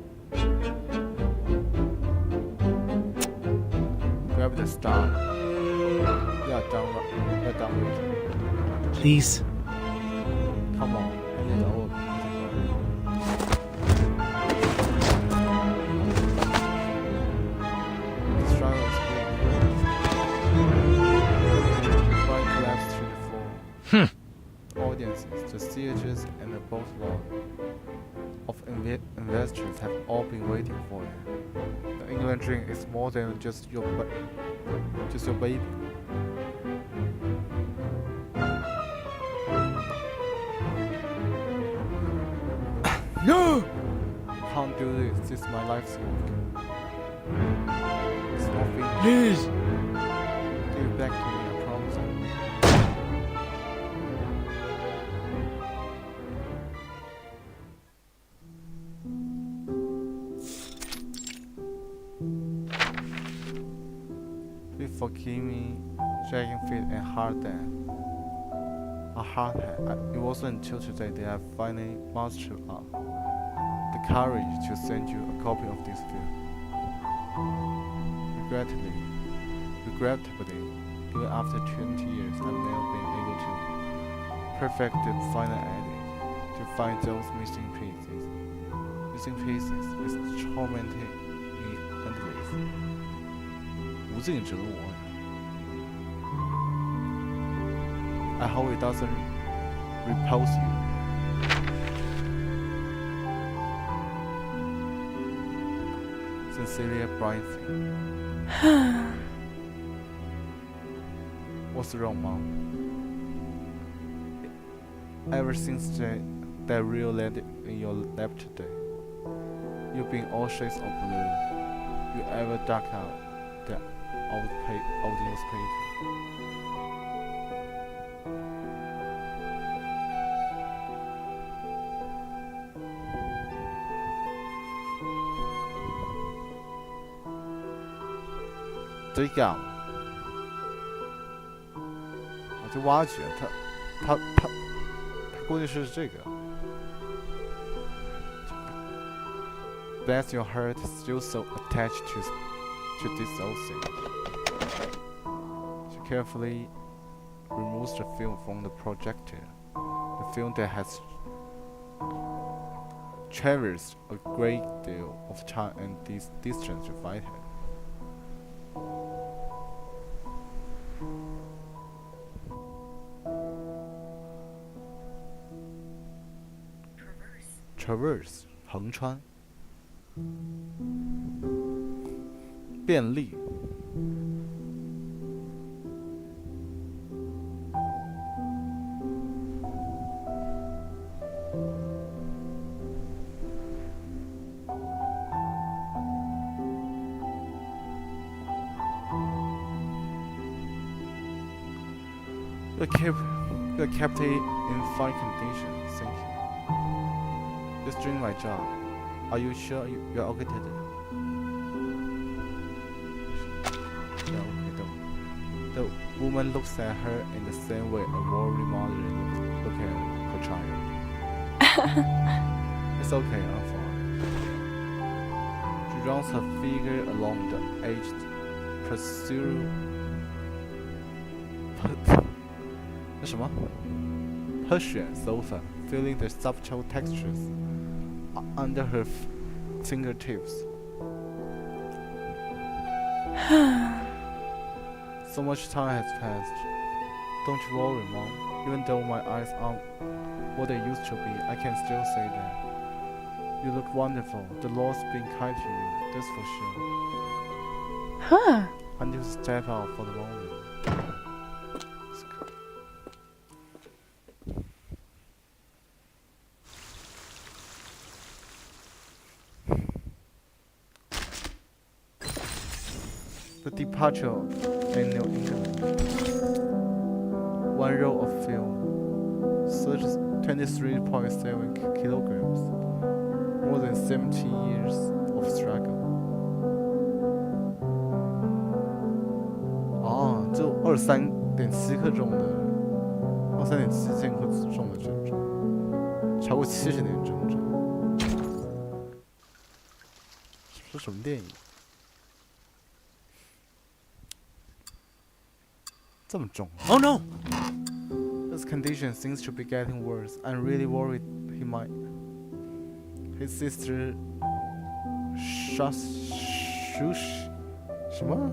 Grab the star. We are done waiting. Please. Come on, hand it over. The struggle is great. Brian collapsed to the floor. Audiences, the theaters, and the boatload of investors have all been waiting for it. The England Dream is more than just your baby. No! Can't do this. This is my life's work. It's not finished. Please! Give it back to me, I promise. Please forgive me, dragging feet and a hard hat. It wasn't until today that I finally mustered up the courage to send you a copy of this film. Regrettably, even after 20 years, I've never been able to perfect the final edit, to find those missing pieces. Missing pieces is tormenting me endlessly. 无尽折磨呀。I hope it doesn't repulse you. Sincerely, Brian. What's wrong, Mom? Ever since that real landed in your lap today, you've been all shades of blue. You ever dug out the old newspaper?这样，我就挖掘他估计是这个。Bless your heart, still so attached to this old thing. She carefully removes the film from the projector, the film that has traversed a great deal of time and distance to find her. traverse 横穿，便利。You kept it in fine condition, thank you. Just doing my job. Are you sure you're okay today? Yeah, okay. The woman looks at her in the same way a worried mother look at her child. It's okay, I'm fine. She runs her figure along the aged Persian sofa, feeling the subtle textures under her fingertips. So much time has passed. Don't you worry, Mom. Even though my eyes aren't what they used to be, I can still say that. You look wonderful. The Lord's been kind to you, that's for sure. Huh. I need to step out for the moment. The departure in New England. One roll of film, surges 23.7 kilograms, more than 70 years of struggle. 啊，就23.7克重的，23.7千克重的整整，超过70年整整。这是什么电影？这么重 Oh no! His condition seems to be getting worse. I'm really worried he might. His sister Shush 什么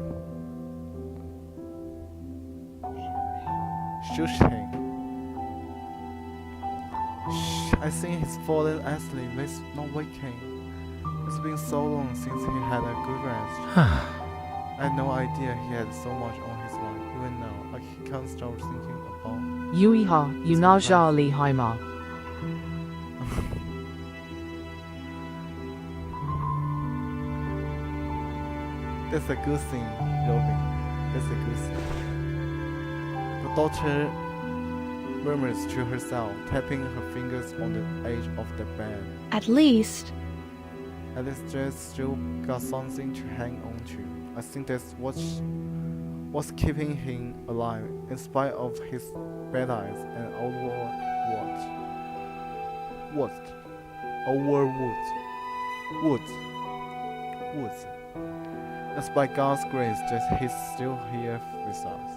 Shush him. I think he's fallen asleep. Let's not wake him. It's been so long since he had a good rest. I had no idea he had so much on his mind. Even now, he can't stop thinking about. Yuiha, Yunaja Li Haima. That's a good thing, Robin. That's a good thing. The daughter murmurs to herself, tapping her fingers on the edge of the bed. At least Jess still got something to hang on to. I think that's what's keeping him alive, in spite of his bad eyes and woods. That's by God's grace that he's still here with us.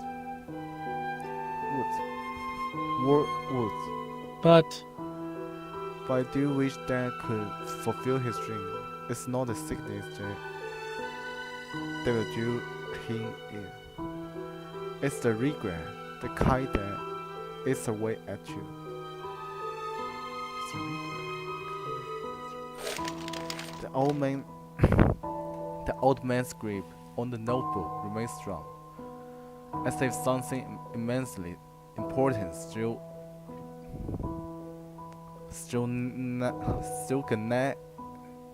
Woods. But I do wish Dad could fulfill his dream. It's not the sickness that will do him in. It's the regret, the kind that eats away at you. The old man's grip on the notebook remains strong, as if something immensely important still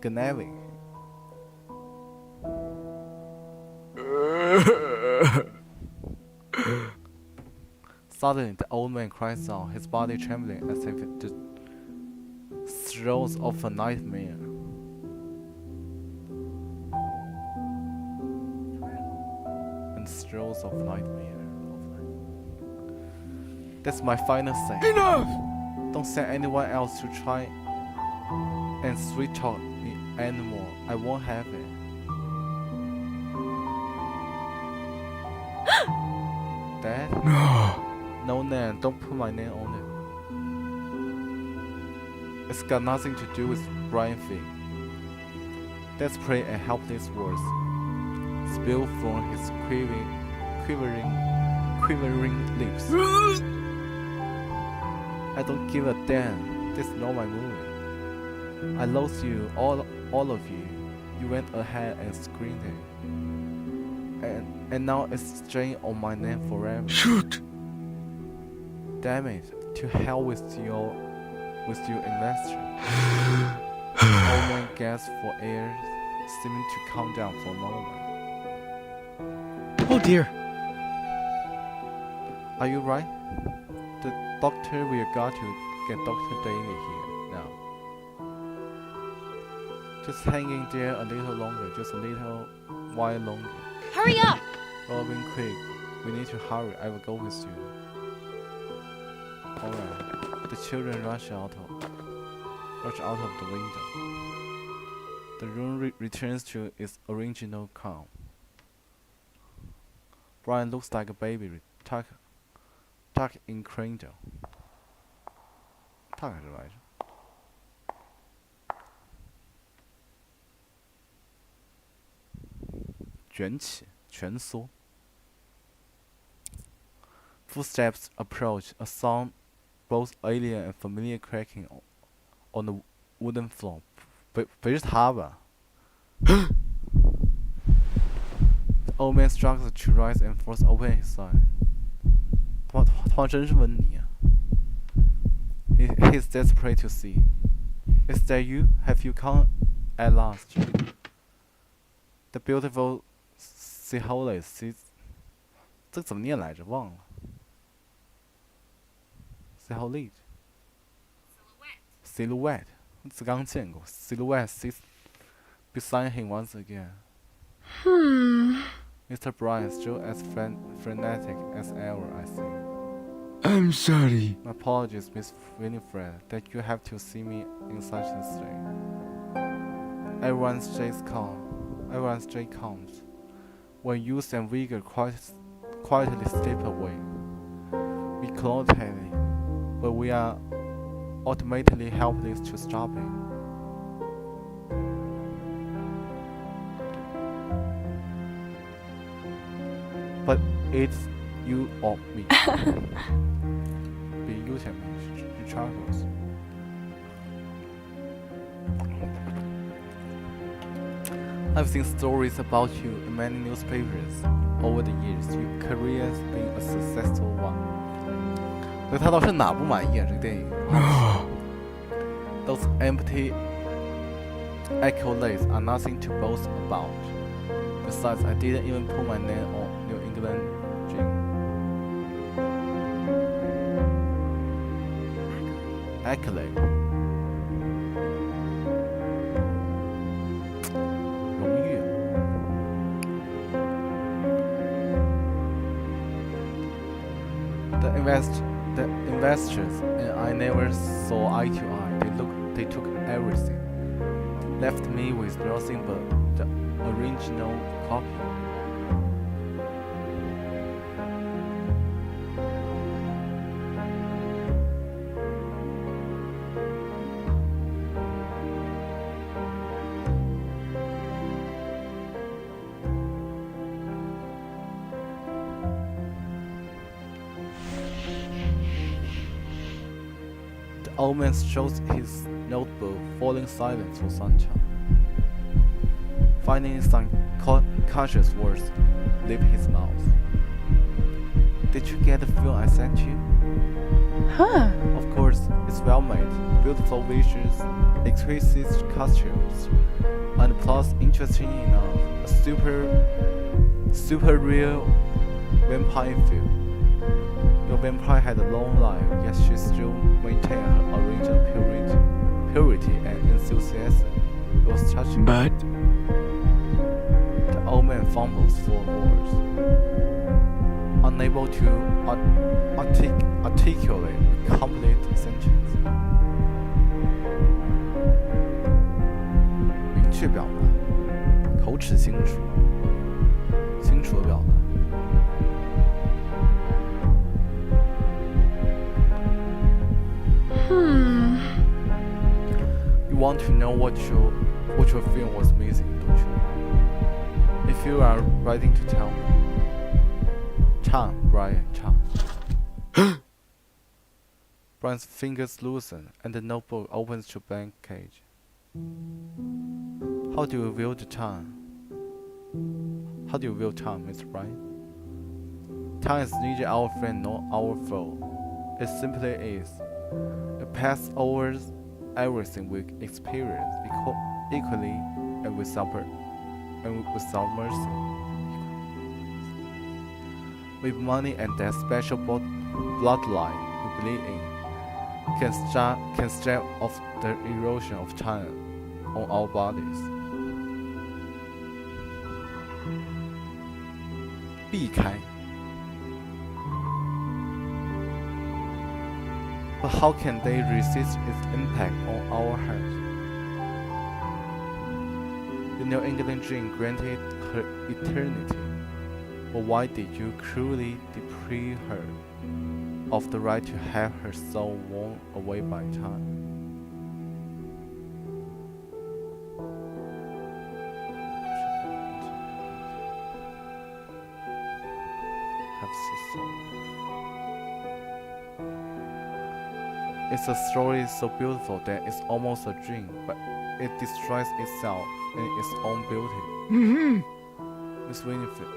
gnawing. Suddenly, the old man cries out, his body trembling as if it throws off a nightmare. That's my final say. enough! Don't send anyone else to try and sweet talk me anymore. I won't have it. Dad? No. No, Nan, don't put my name on it. It's got nothing to do with Brian Fig. Let's pray and help these words spill from his quivering lips. I don't give a damn. This is not my movie. I lost you, all of you. You went ahead and screamed it. And now it's staying on my name forever. Shoot! Damn it! To hell with your investor. Old man gasped for air, seeming to calm down for a moment. Oh dear. Are you right? The doctor will got to get Dr. Daly here now. Just hanging there a little longer, just a little while longer. Hurry up! Robin, quick. We need to hurry. I will go with you. Alright. The children rush out of the window. The room returns to its original calm. Brian looks like a baby tucked in cradle. 他还是来着。卷起，蜷缩。Footsteps approach, a sound both alien and familiar cracking on the wooden floor. 不是他吧？The old man struggles to rise and force open his eyes. 他妈真是温妮啊！ He's desperate to see. Is that you? Have you come at last? The beautiful Siholis sees. 这个怎么念来着？忘了。Siholit. Silhouette. 这刚见过。Silhouette sits beside him once again. Mr. Bryan still as frenetic as ever, I think. I'm sorry. My apologies, Miss Winifred, that you have to see me in such a state. Everyone stays calm. Everyone stays calm. When youth and vigor quietly slip away, we claw at it, but we are ultimately helpless to stop it. But it's you or me. 比 you 前面是 Charles. I've seen stories about you in many newspapers over the years. Your career has been a successful one. 所以他倒是哪不满意啊？这个电影。Those empty accolades are nothing to boast about. Besides, I didn't even put my name on New England Dream. Accolade. 荣誉。The investors and I never saw eye to eye. They took everything, left me with nothing but the original copy. The old man shows his notebook, falling silent for some time. Finding some conscious words leave his mouth. Did you get the film I sent you? Huh. Of course, it's well made, beautiful visuals, exquisite costumes, and plus, interesting enough, a super real vampire film. Your vampire had a long life, yet she still maintained her original purity and enthusiasm. It was touching. But The old man fumbles for words, unable to articulate a complete sentence. 明确表达，口齿清楚，清楚的表达。You want to know what your film was missing, don't you? If you are ready to tell me. Chan, Brian, Chan. Brian's fingers loosen and the notebook opens to blank page. How do you view the time? How do you view time, Mr. Brian? Time is neither our friend nor our foe. It simply is. It passes over everything we experience equally and without mercy. With money and that special bloodline we believe in, can stave off the erosion of time on our bodies. 避开 But how can they resist its impact on our hearts? The New England dream granted her eternity, but why did you cruelly deprive her of the right to have her soul worn away by time? It's a story so beautiful that it's almost a dream, but it destroys itself in its own beauty. Miss Winifred,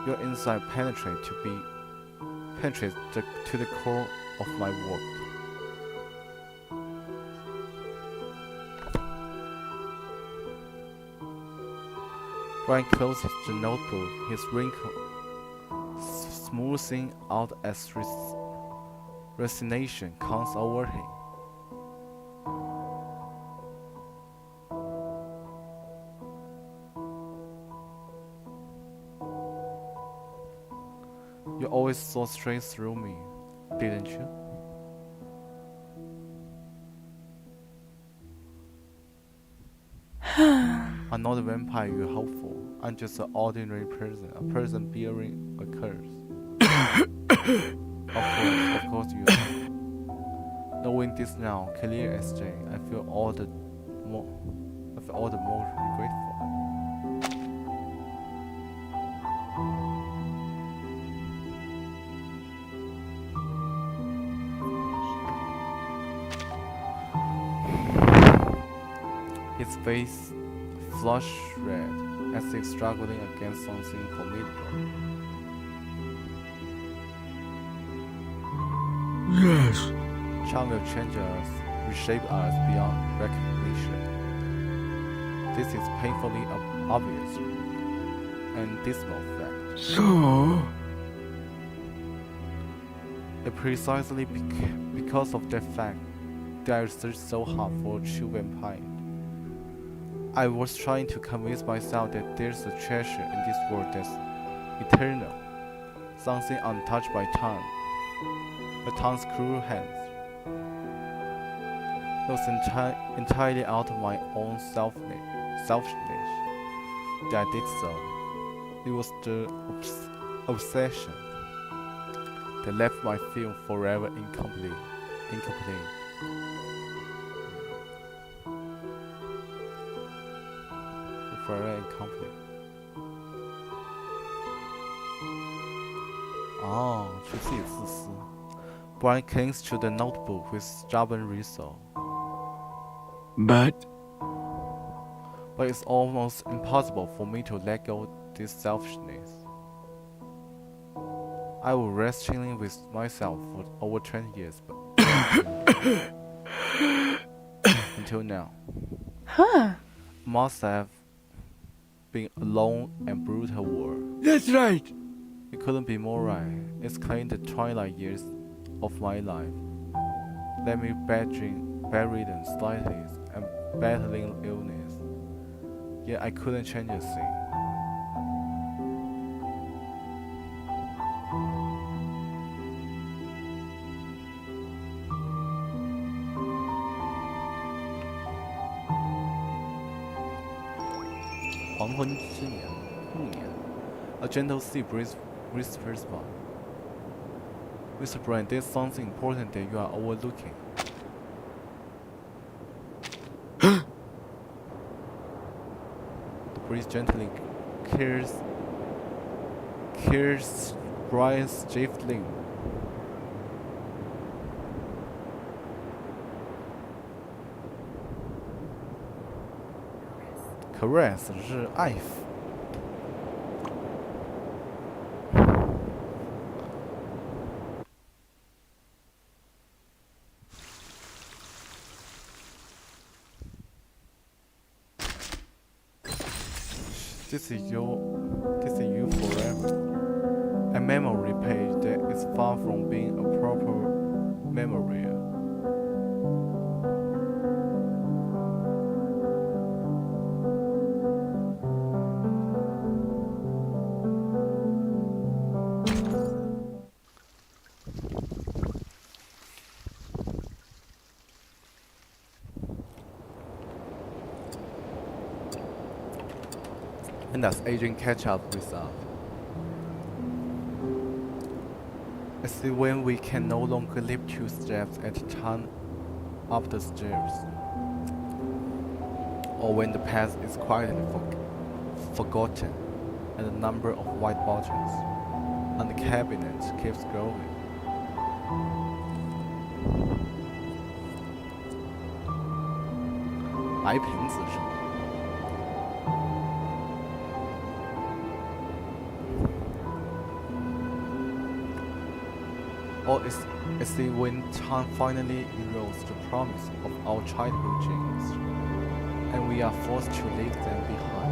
your insight penetrates to the core of my work. Brian closes the notebook, his wrinkle smoothing out as resignation comes over him. You always saw straight through me, didn't you? I'm not a vampire you hope for. I'm just an ordinary person, a person bearing a curse. Of course you are. Knowing this now, clear as day, I feel all the more grateful. His face flushed red as if struggling against something formidable. Yes. Time will change us, reshape us beyond recognition. This is painfully obvious and dismal fact. So? It precisely because of that fact that I searched so hard for a true vampire. I was trying to convince myself that there's a treasure in this world that's eternal, something untouched by time, but time's cruel hands. It was entirely out of my own selfishness that I did so. It was the obsession that left my film forever incomplete. Forever incomplete. Oh, 去自己自私。Brian clings to the notebook with stubborn resolve. But it's almost impossible for me to let go this selfishness. I was wrestling with myself for over 20 years, but until now. Must have been a long and brutal war. that's right. It couldn't be more right. It's claimed the twilight years of my life. Let me bedridden, slightly, and battling illness. Yet I couldn't change a thing. A gentle sea breeze whispers by. Mr. Brian, there's something important that you are overlooking. The breeze gently clears Brian's stiff limb. caress 是爱抚。This is you forever. A memory page that is far from being a proper memory. And as Adrian catch up with us, I see when we can no longer lift 2 steps at a time up the stairs, or when the past is quietly forgotten, and the number of white bottles on the cabinet keeps growing. Or is it when time finally erodes the promise of our childhood dreams, and we are forced to leave them behind?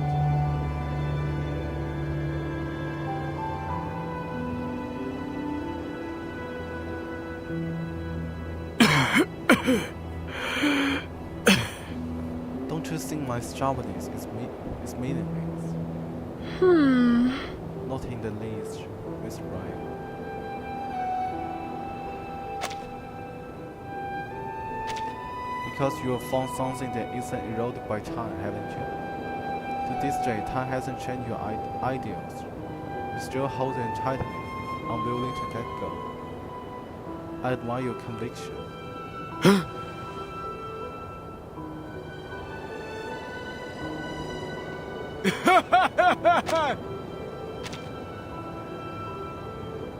Don't you think my stubbornness is meaningless? Not in the least, Miss Wright. Because you have found something that isn't eroded by time, haven't you? To this day, time hasn't changed your ideals. You still hold them tightly, unwilling to let go. I admire your conviction.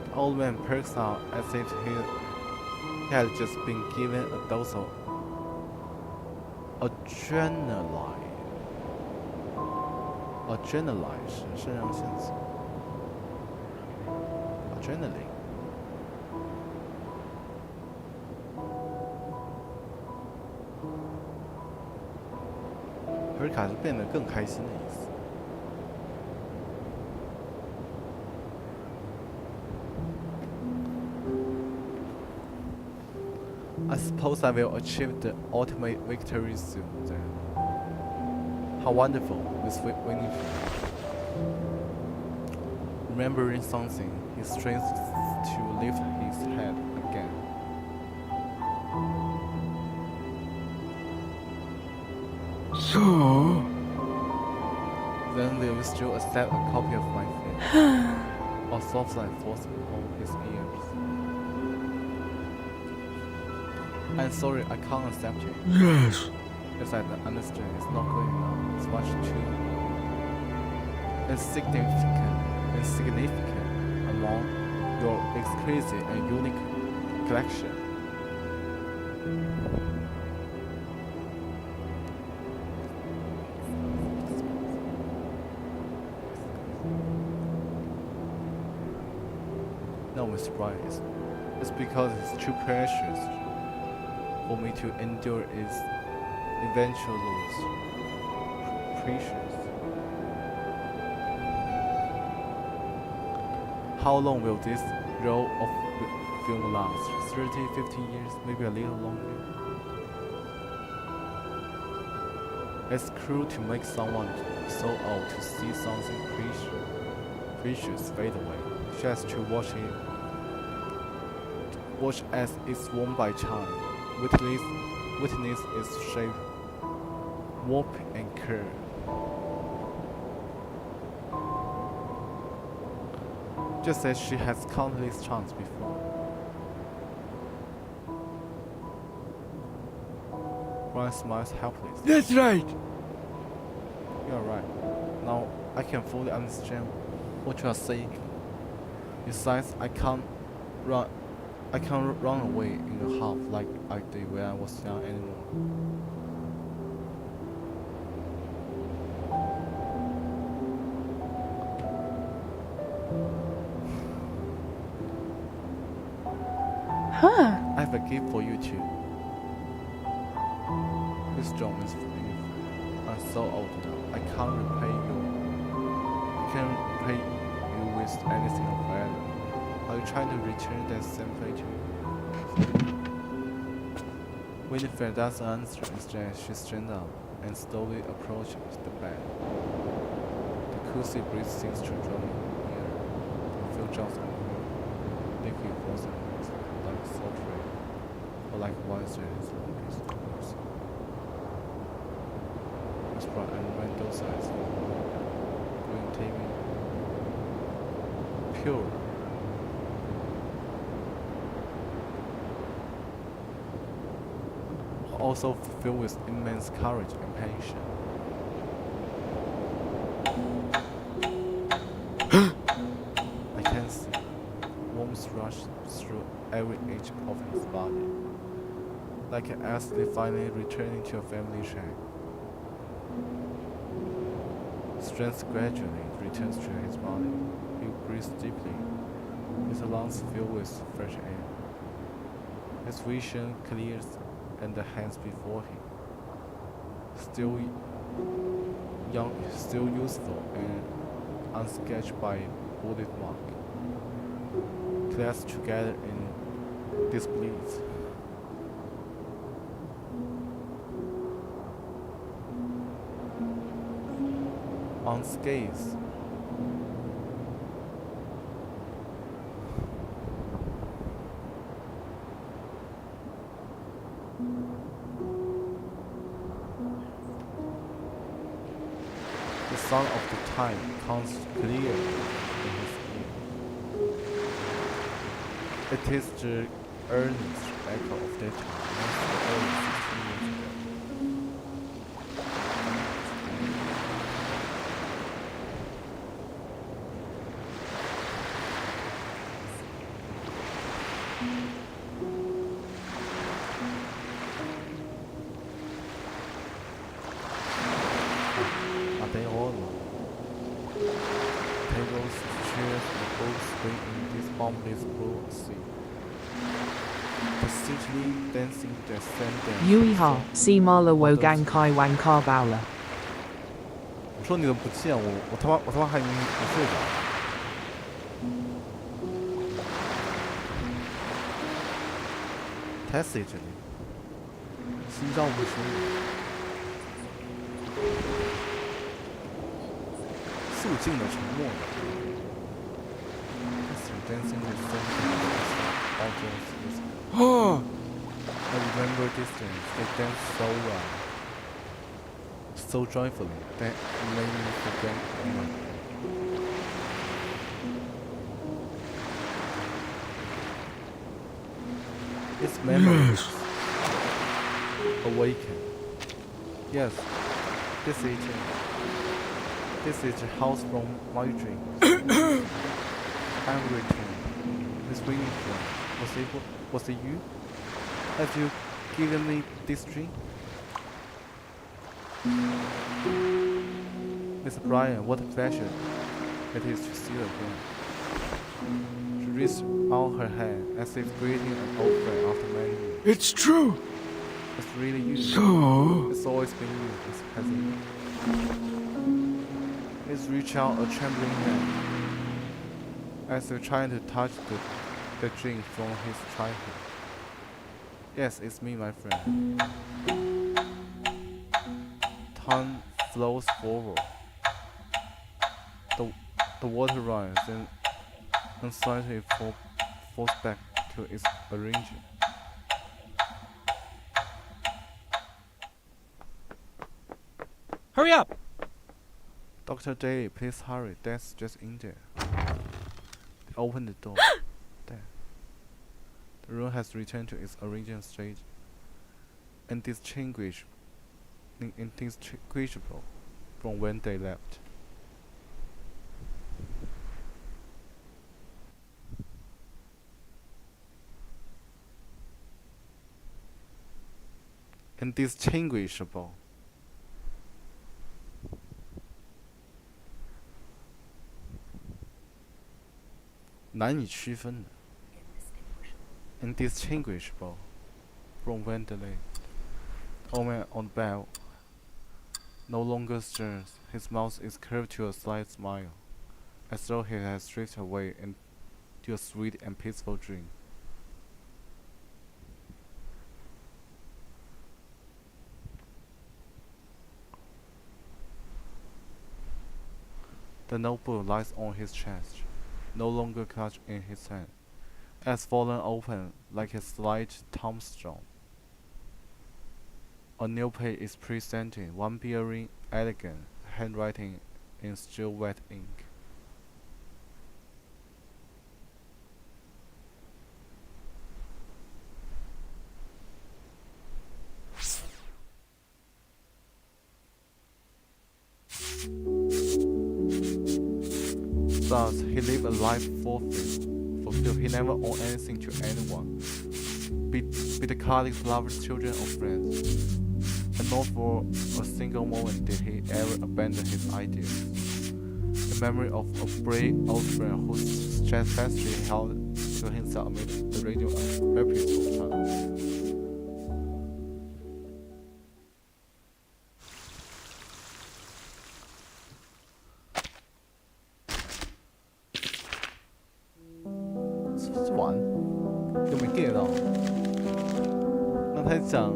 The old man perks out as if he had just been given a dose of adrenaline 是肾上腺素 adrenaline 尔卡是变得更开心的意思。I suppose I will achieve the ultimate victory soon then. How wonderful, Miss Winifred. Remembering something, he strains to lift his head again. So? Then will you still accept a copy of my fate? Or softly force on his ears? I'm sorry, I can't accept it. Yes. As I understand, it's not good enough. It's much too insignificant among your exquisite and unique collection. No, Miss Bright, it's because it's too precious for me to endure its eventual loss. Precious. How long will this roll of film last? 30, 50 years, maybe a little longer? It's cruel to make someone so old to see something precious fade away. She has to watch as it's worn by time, witness its shape, warp and curve. Just as she has countless times before. Brian smiles helplessly. That's right. You're right. Now I can fully understand what you are saying. Besides, I can't run away in a half like I did when I was young anymore. Huh. I have a gift for you too. Please join me. I'm so old now. I can't repay you. I can't repay you with anything of value. Are you trying to return that same favor to me? Winifred doesn't answer. Instead, she stands up and slowly approaches the bed. The cozy breeze seems to draw me nearer. I feel just on her liquid frozen lips, like salt rain, or like wine that is longest mercy. Whisper and when those eyes going taming, pure. Also filled with immense courage and passion. I can see warmth rush through every inch of his body, like an athlete finally returning to a family track. Strength gradually returns to his body. He breathes deeply, his lungs filled with fresh air. His vision clears and the hands before him, still young, still useful and unsketched by bullet mark, clasped together in disbelief. Unscathed. The sound of the time comes clear in his ear. It is the earnest echo of that time, only 16 years ago. Are they all alone? Tables, chairs, and books swing in this boundless blue sea. Persistently dancing the same dance. Yui Ha, si ma la wo gang kai wan ka bao la. 我说你怎么不见我？我他妈还以为你睡着了。Tacitly， 心照不宣。肃静的沉默着。Dancing with all those years ago. Oh, I remember this dance. They danced so well, so joyfully that it made me forget everything. Its memories awaken. Yes, this is it. This is the house from my dreams. Everything. This Winifred. Was it you? Have you given me this dream? Mr. Bryan, what a pleasure it is to see you again. She reached out her hand as if greeting an old friend after many years. it's true. It's really you. So, It's always been you, hasn't it? He's reached out a trembling hand as if trying to touch the drink from his childhood. Yes, it's me, my friend. Time flows forward. The water runs and slightly falls back to its arrangement. Hurry up! Dr. Day, please hurry. Dad's just in there. Open the door. There. The room has returned to its original state. Indistinguishable from when they left. Indistinguishable. Indistinguishable. indistinguishable from when delayed. The old man on the bed no longer stirs. His mouth is curved to a slight smile, as though he has drifted away into a sweet and peaceful dream. The notebook lies on his chest, no longer clutched in his hand. It has fallen open like a slight tombstone. A new page is presented, one bearing elegant handwriting in still wet ink. Thus, he lived a life fulfilled. He never owed anything to anyone, be the colleagues, lovers, children, or friends. And not for a single moment did he ever abandon his ideals. The memory of a brave old friend who steadfastly held to himself amid the radio rapids of time.完有没 get 到？那他讲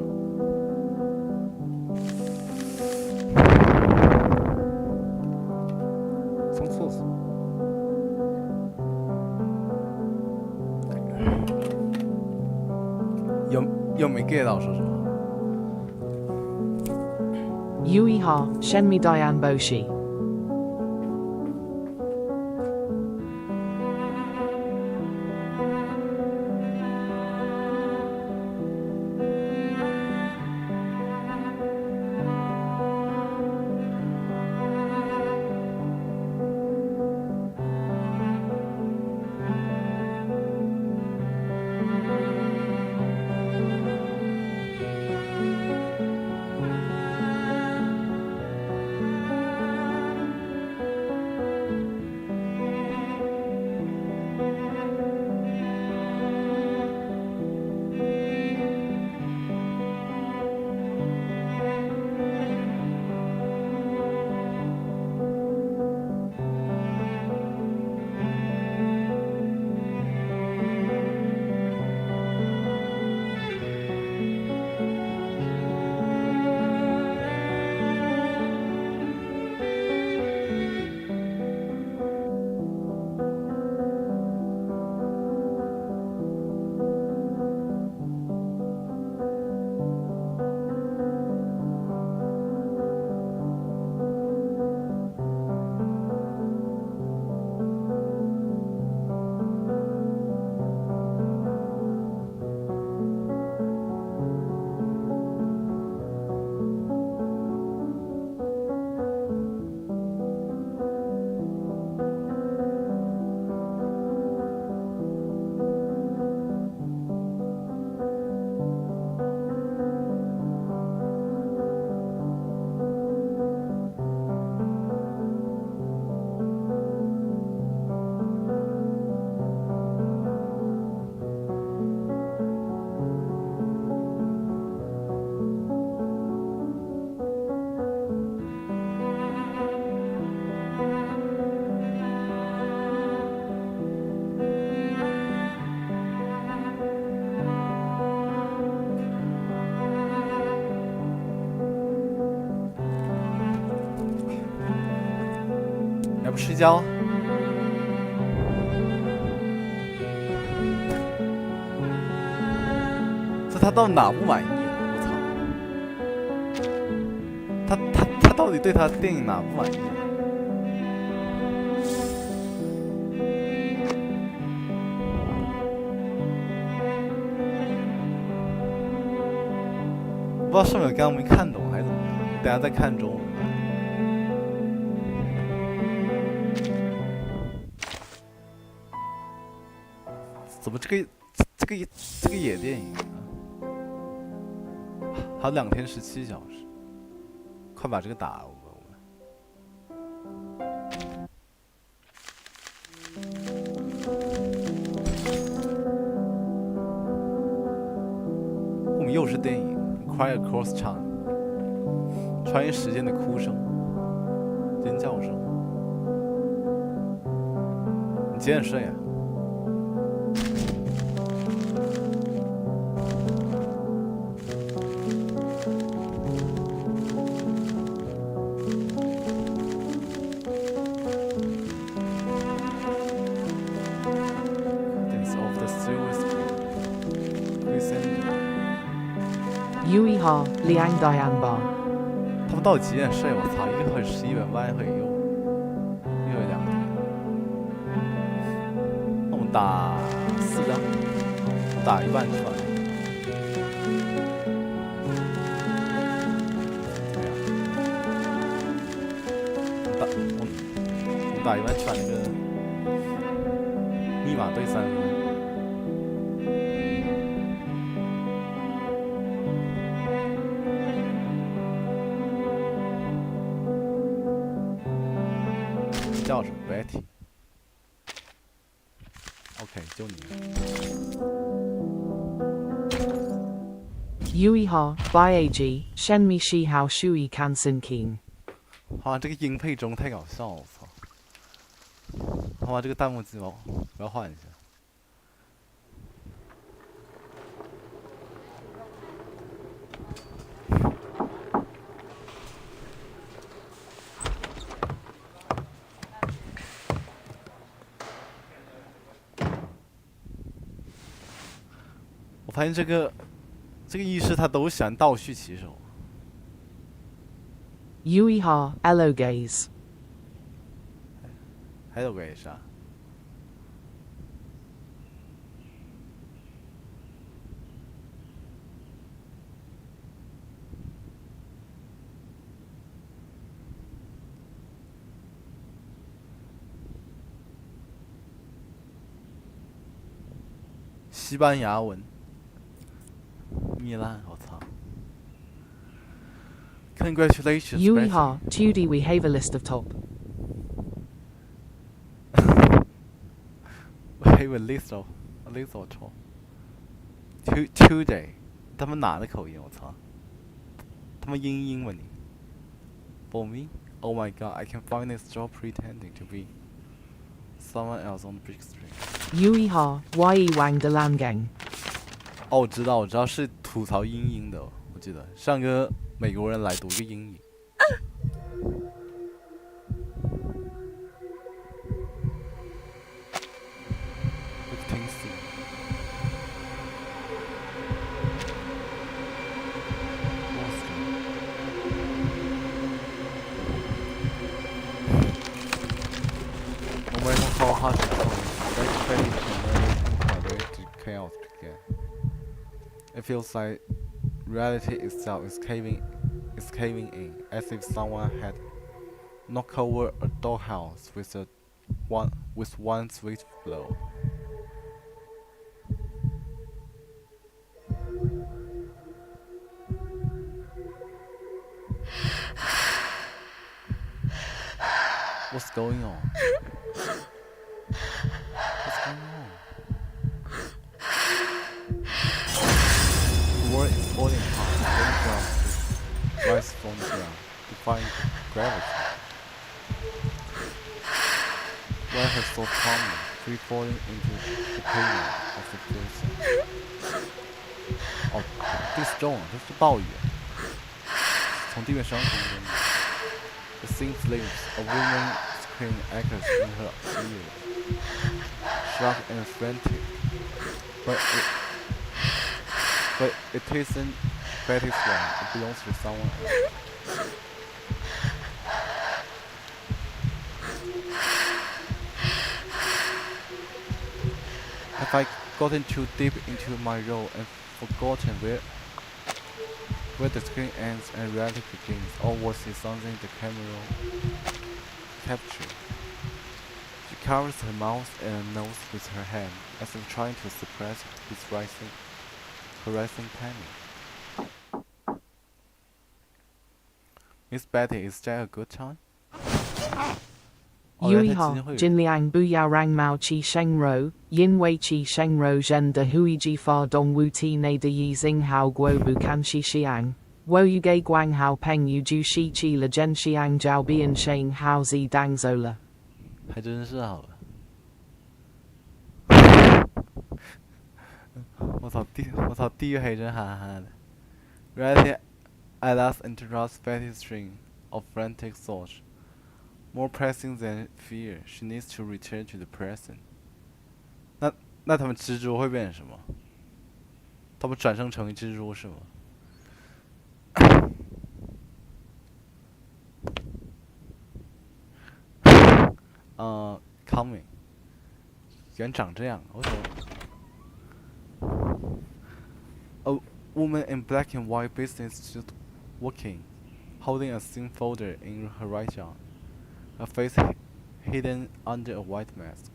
上厕所，有没 get 到？说实话。Yui ha, Shenmi Dian Boshi.不睡觉？这他到哪不满意？我操！他到底对他电影哪不满意？不知道上面刚刚没看懂还是怎么样，等下再看中文。怎么这个野电影啊？还有2天17小时，快把这个打了！我们又是电影《Cry Across Time》，穿越时间的哭声、尖叫声。你几点睡呀？Yui ha liang dian ba. 他们到底几点睡？我操，一会儿11点半，一会儿又2点。那我们打4张，打一半出来。我们打一半去把那个密码对3分。叫什么 Bette？ OK， 就你。Yui ha biag shen mi shi hao shui kan sin keen. 啊，这个音配中太搞笑了，我操！好吧，这个弹幕机我要换一下。我发现这个医师他都喜欢倒叙骑手。Yui ha elo gaze. 还有个也是啊。西班牙文。糜烂，我操 ！Congratulations, Yui Bette. ha 2D we have a list of top. We have a list of top. Today， 他们哪的口音？我操！他们英文你。For me, oh my god, I can find this job pretending to be someone else on the big street. Yui ha ye wang de lam gang. 哦，我知道是吐槽英英的，我记得上个美国人来读个英语。挺死。No matter how hard it goes, that credit can never to chaos again. It feels like reality itself is caving in, as if someone had knocked over a dollhouse with one swift blow. What's going on? What's going on? The world is falling apart. Raindrops rise from the ground, defying gravity. Weather so calmly, free falling into the pavement of the prison. 哦，这个 storm， 这是暴雨，从地面上空中。The same flames, a woman's scream echoes in her ears, sharp and frantic. But it isn't Betty's one. It belongs to someone else. Have I gotten too deep into my role and forgotten where the screen ends and reality begins, or was it something the camera captured? She covers her mouth and nose with her hand, as if trying to suppress her rising panic. Miss Bette, is that a good time? Yui 原来他基 ha, 金会员。 Jin Liang Bu Yao Rang Mao Chi Sheng Ro, Yin Wei Chi Sheng Ro Zhen De Hui Ji Fa Dong Wu Ti Ne De Yi Xing Hao Guo Bu Kan Shi Xiang. Wo Yu Ge Guang Hao Peng Yu Ju Shi Chi La Zhen Xiang Jiao Bian Sheng Hao Zi Dang Zola. 还真是好了。我操，地狱黑真憨憨的。Reality at last interrupts Betty's string of frantic thoughts. More pressing than fear, she needs to return to the present. 那他们蜘蛛会变成什么？他们转生成蜘蛛是吗？coming， 原长这样，为什么？ A woman in black and white business suit walking, holding a thin folder in her right arm, her face hidden under a white mask.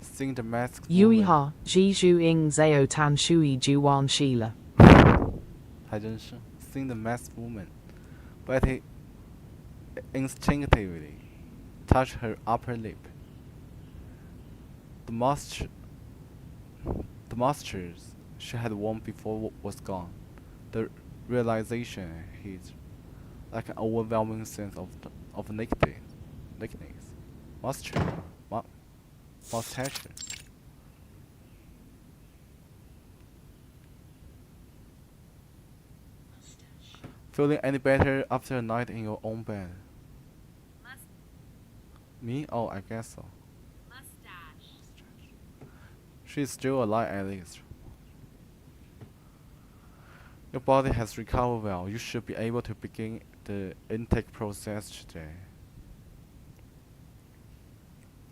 Seeing the masked Yui woman, ha, Ji Zhu Ing Zao Tan Shui Ju Wan Shila. 还真是 seeing the masked woman, Betty instinctively touched her upper lip. The monsters she had worn before was gone. The realization hit like an overwhelming sense of nakedness. Mustache. Feeling any better after a night in your own bed? Me? Oh, I guess so. She's still alive at least. Your body has recovered well. You should be able to begin the intake process today.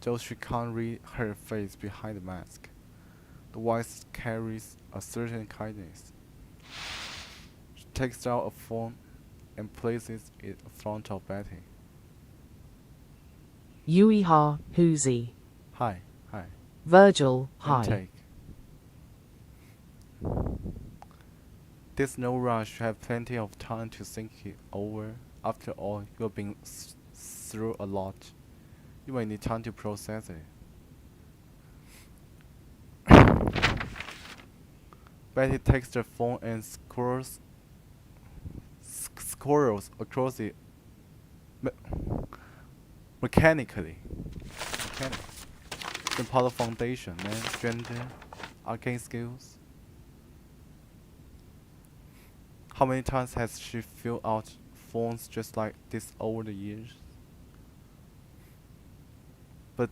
Though she can't read her face behind the mask, the voice carries a certain kindness. She takes out a phone and places it in front of Betty. Yui ha, Huzi. Hi. Virgil, hi. Intake. There's no rush. You have plenty of time to think it over. After all, you've been through a lot. You may need time to process it. Betty takes the phone and squirrels across it mechanically. The part of foundation, man, gender, arcane skills. How many times has she filled out forms just like this over the years? But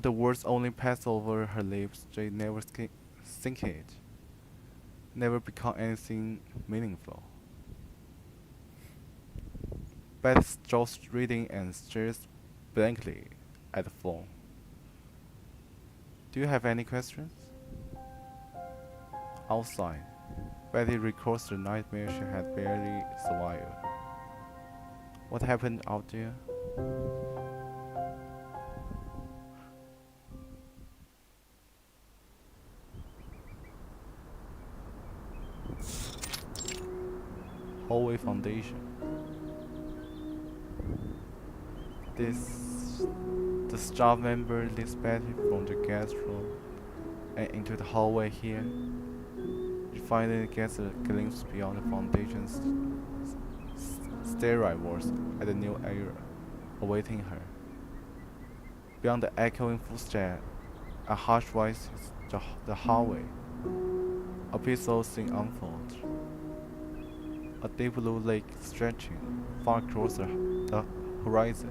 the words only pass over her lips. They never sink it. Never become anything meaningful. Bette stops reading and stares blankly at the phone. Do you have any questions? Outside, Betty recalls the nightmare she had barely survived. What happened out there? Hallway foundation. The staff member leads Betty from the guest room and into the hallway here. She finally gets a glimpse beyond the foundation's stairway walls at the new era awaiting her. Beyond the echoing footsteps, a harsh voice the hallway. A peaceful scene unfolds. A deep blue lake stretching far across the horizon.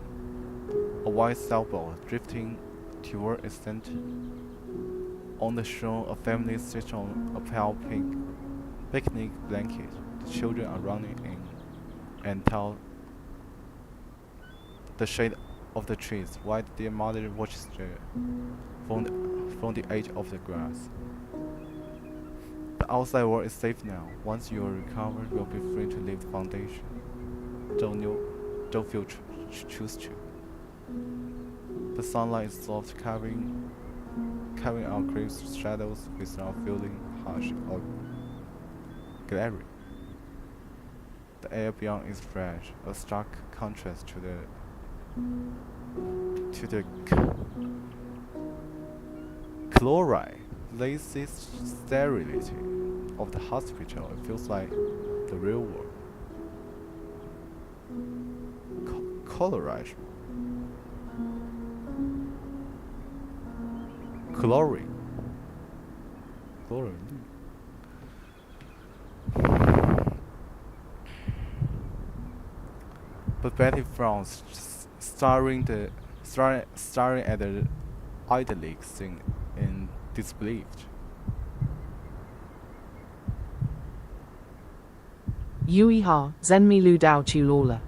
A white sailboat drifting toward its center. On the shore, a family sits on a pale pink picnic blanket. The children are running in and tell the shade of the trees, while their mother watches from the edge of the grass. The outside world is safe now. Once you are recovered, you'll be free to leave the foundation. Don't feel choose to. The sunlight is soft, carving out crisp shadows without feeling harsh or glaring. The air beyond is fresh, a stark contrast to the to the chloride lazy sterility of the hospital. It feels like the real world. Chloride. Chlorine. Chlorine. But Betty frowns, staring at the idyllic scene in disbelief. ，Yui ha zenmi lu dao chu lola。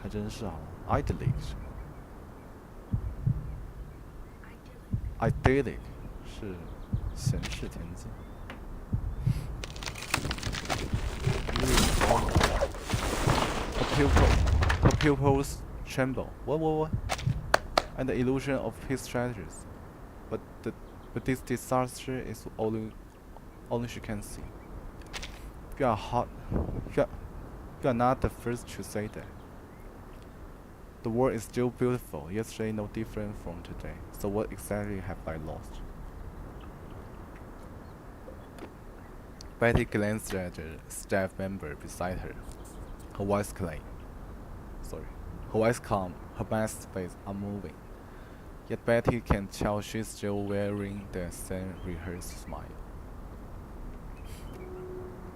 还真是哈 idyllic。idyllic 是闲适恬静。Her pupils tremble. What? And the illusion of his strategies. But this disaster is only she can see. You are not the first to say that. The world is still beautiful. Yesterday no different from today. So what exactly have I lost? Betty glanced at the staff member beside her. Her voice calm, her masked face unmoving. Yet Betty can tell she's still wearing the same rehearsed smile.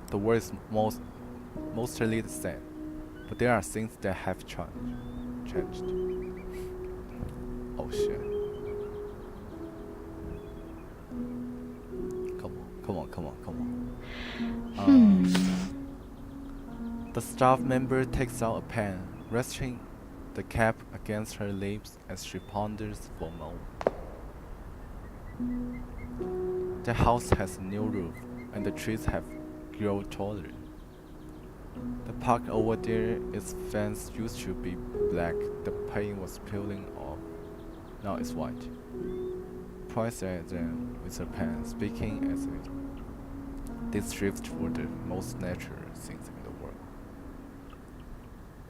The world is mostly the same, but there are things that have changed. Oh shit. Come on. The staff member takes out a pen, resting the cap against her lips as she ponders for a moment. The house has a new roof, and the trees have grown taller. The park over there, its fence used to be black, the paint was peeling off. Now it's white. Points at them with her pen, speaking as if these shifts were the most natural things in the world.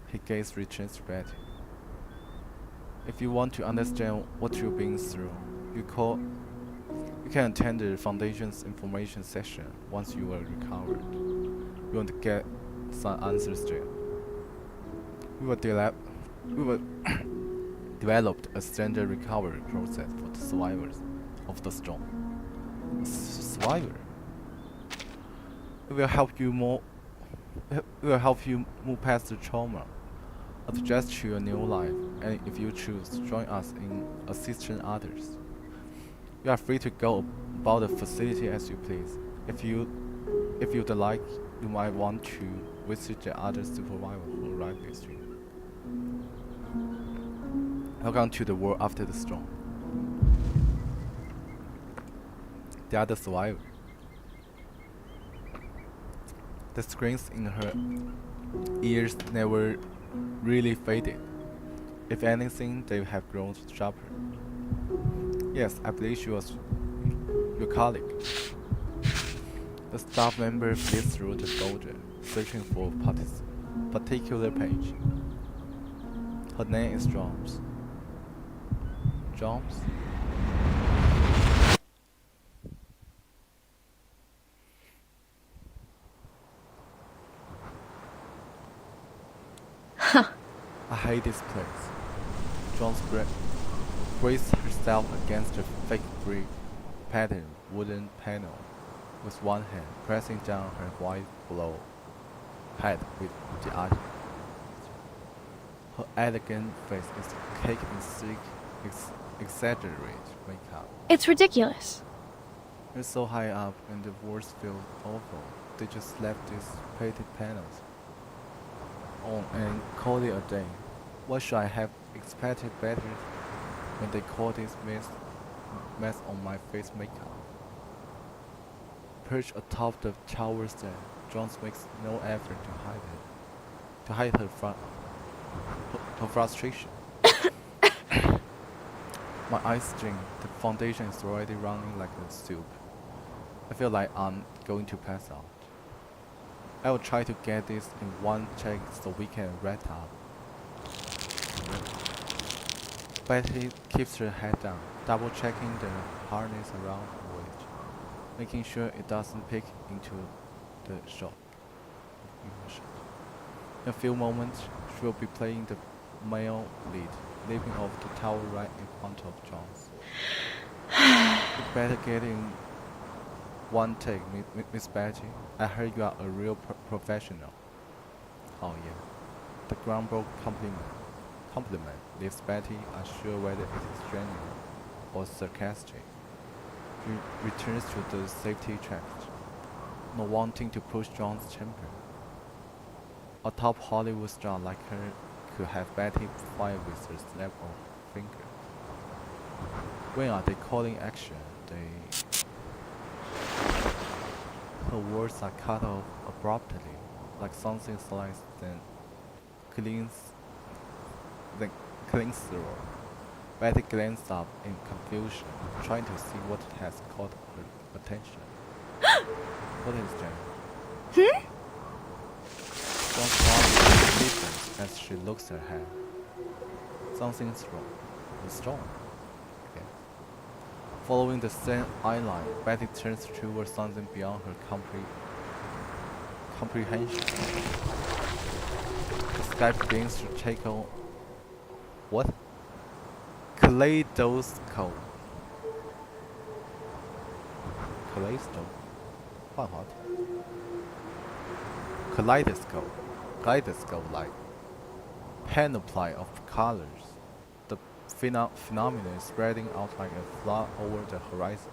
His gaze returns to Betty. If you want to understand what you've been through, you can attend the Foundation's information session once you are recovered. You want to get some answers there. We will develop a standard recovery process for the survivors of the storm. Survivor? It will help you move past the trauma, adjust to your new life, and if you choose, join us in assisting others. You are free to go about the facility as you please. If you'd like, you might want to visit the other survivors who ride with you. Welcome to the world after the storm. The other survivor. The screams in her ears never really faded. If anything, they have grown sharper. Yes, I believe she was your colleague. The staff member flips through the folder, searching for a particular page. Her name is Jones. Jones? I hate this place. Jones braced herself against the fake brick patterned wooden panel with one hand, pressing down her white blow head with the other. Her elegant face is caked in thick, exaggerated makeup. It's ridiculous. You're so high up and the walls feel awful. They just left these painted panels on and call it a day. What should I have expected better when they call this mess on my face makeup? Perched atop the tower stand, Jones makes no effort to hide her frustration. My eyes sting. The foundation is already running like a soup. I feel like I'm going to pass out. I will try to get this in one check so we can wrap up. Betty keeps her head down, double-checking the harness around her waist, making sure it doesn't peek into the shop. In a few moments, she will be playing the male lead, leaping off the tower right in front of John's. You'd better get in one take, Miss Betty. I heard you are a real professional. Oh yeah. The grumble compliment leaves Betty unsure whether it is genuine or sarcastic. She returns to the safety tracks, not wanting to push John's temper. A top Hollywood star like her could have Betty fire with a snap of finger. When are they calling action? Her words are cut off abruptly, like something sliced then clings through. Betty glanced up in confusion, trying to see what has caught her attention. What is that? John's body stiffens as she looks at her. Something's wrong. What's wrong? Okay. Following the same eye line, Betty turns towards something beyond her comprehension. The sky begins to take on what? Kaleidoscope. Kaleidoscope. What? Kaleidoscope-like panoply of colors. The phenomenon is spreading out like a flood over the horizon.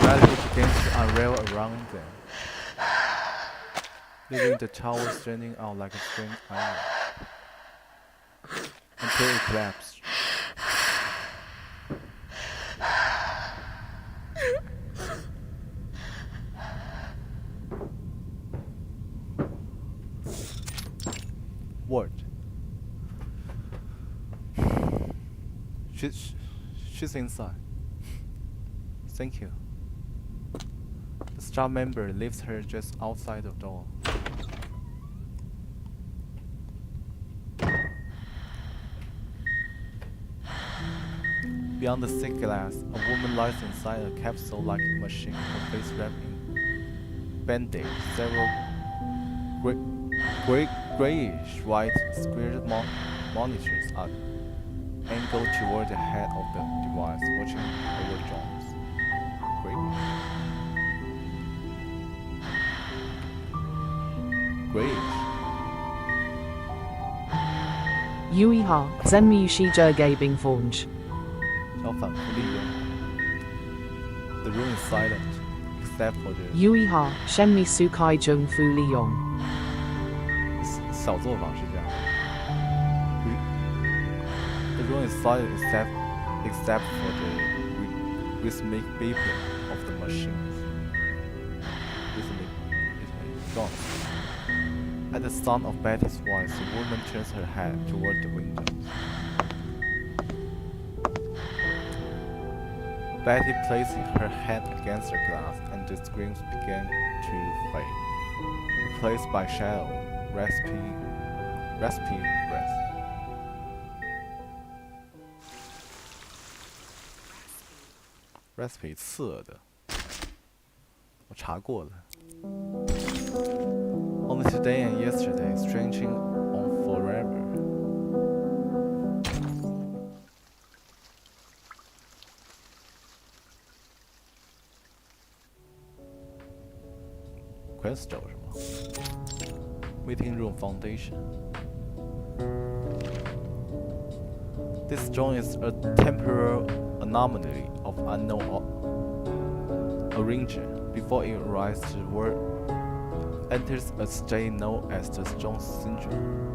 Reality begins to unravel around them, leaving the tower standing out like a strange island until it collapsed. What? She's inside. Thank you. The star member leaves her just outside the door. Beyond the thick glass, a woman lies inside a capsule-like machine, her face wrapped in bandage. Several grayish-white squared monitors are angled toward the head of the device, watching over Jones. Grayish. Yui ha, zenmi shi gabing forge. 要反复利用。The room is silent, except for the Yui ha, shenmi sukai jung fu li yong. 小作坊是这样。The room is silent except for the rhythmic beeping of the machines. Rhythmic drums. At the sound of Betty's voice, the woman turns her head toward the windows. Betty placing her hand against the glass, and the screams began to fade, replaced by shallow, raspy breaths. Raspy 刺耳的，我查过了。Only today and yesterday, stretching on forever. Crystal 是吗 ？Meeting Room Foundation. This stone is a temporal anomaly of unknown origin. Before it arrives, the world enters a state known as the stone syndrome.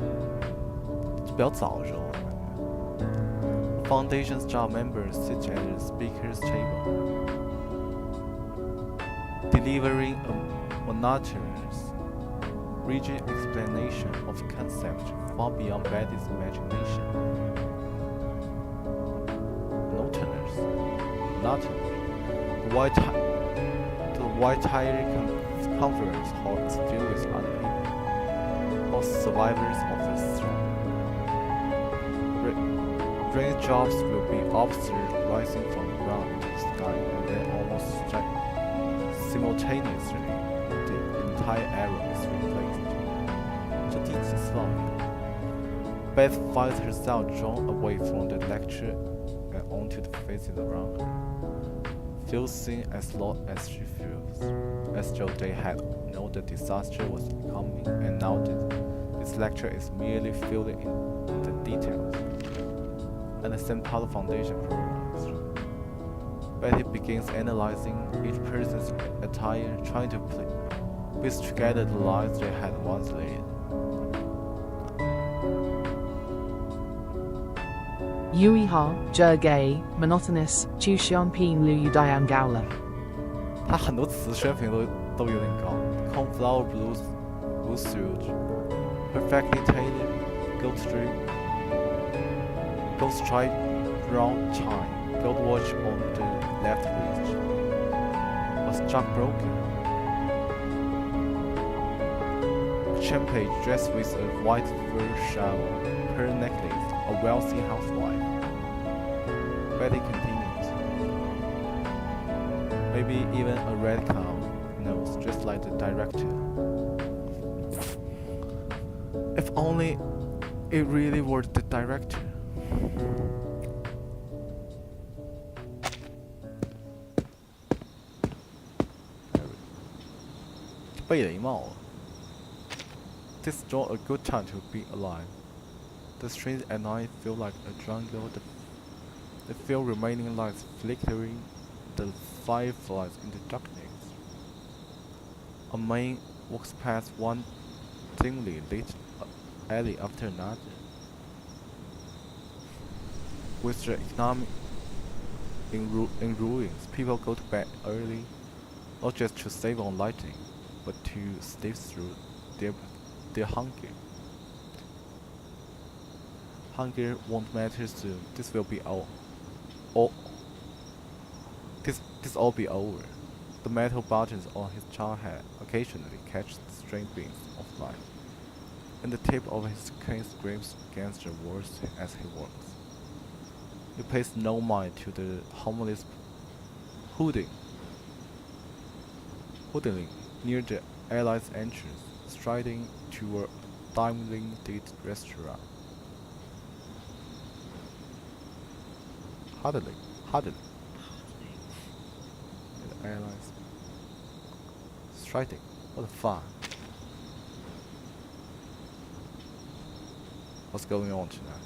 这比较早的时候，我感觉。Foundation staff members sit at the speaker's table, delivering a monotonous, rigid explanation of concepts far beyond Betty's imagination. Monotonous. The white-tired conference hall is filled with other people, foremost survivors of the storm. Raindrops will be observed rising from the ground into the sky and then almost simultaneously the entire area is replaced. 这第几次放映 Beth finds herself drawn away from the lecture and onto the faces around her. Feels seen as long as she feels, as though they had known the disaster was coming, and now this lecture is merely filling in the details. And the same part of foundation programs. Betty begins analyzing each person's attire, trying to piece together the lives they had once led. 这 gay monotonous 就像偏绿大洋高了。它很多词水平都有点高 ，cornflower blue suit, perfectly tailored, gold striped brown tie, gold watch on the left wrist, a stockbroker, champagne dressed with a white fur shawl, pearl necklace, a wealthy housewife. Betty continues. Maybe even a red cow nose, just like the director. If only it really were the director. 贝雷帽 This is not a good time to be alive. The streets at night feel like a jungle. The few remaining lights flickering the fireflies in the darkness. A man walks past one dimly lit alley after another. With the economy in ruins, people go to bed early, not just to save on lighting, but to sleep through their hunger. Hunger won't matter soon. This will be all. This all be over. The metal buttons on his child head occasionally catch the string beams of light, and the tip of his cane scrapes against the walls as he walks. He pays no mind to the homeless hoodling near the Allies' entrance, striding to a dimly lit restaurant. Hardly. The Allies. Striding. What the fuck? What's going on tonight?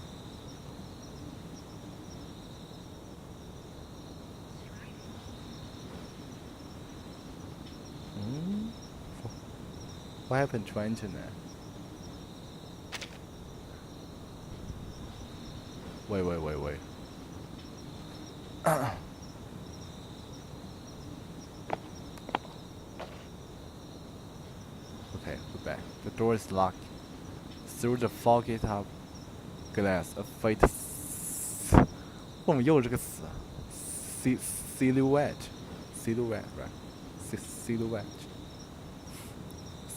What happened to internet? Wait. Okay, we're back. The door is locked. Through the fogged up glass, a faint 我们又是这个词 silhouette, right?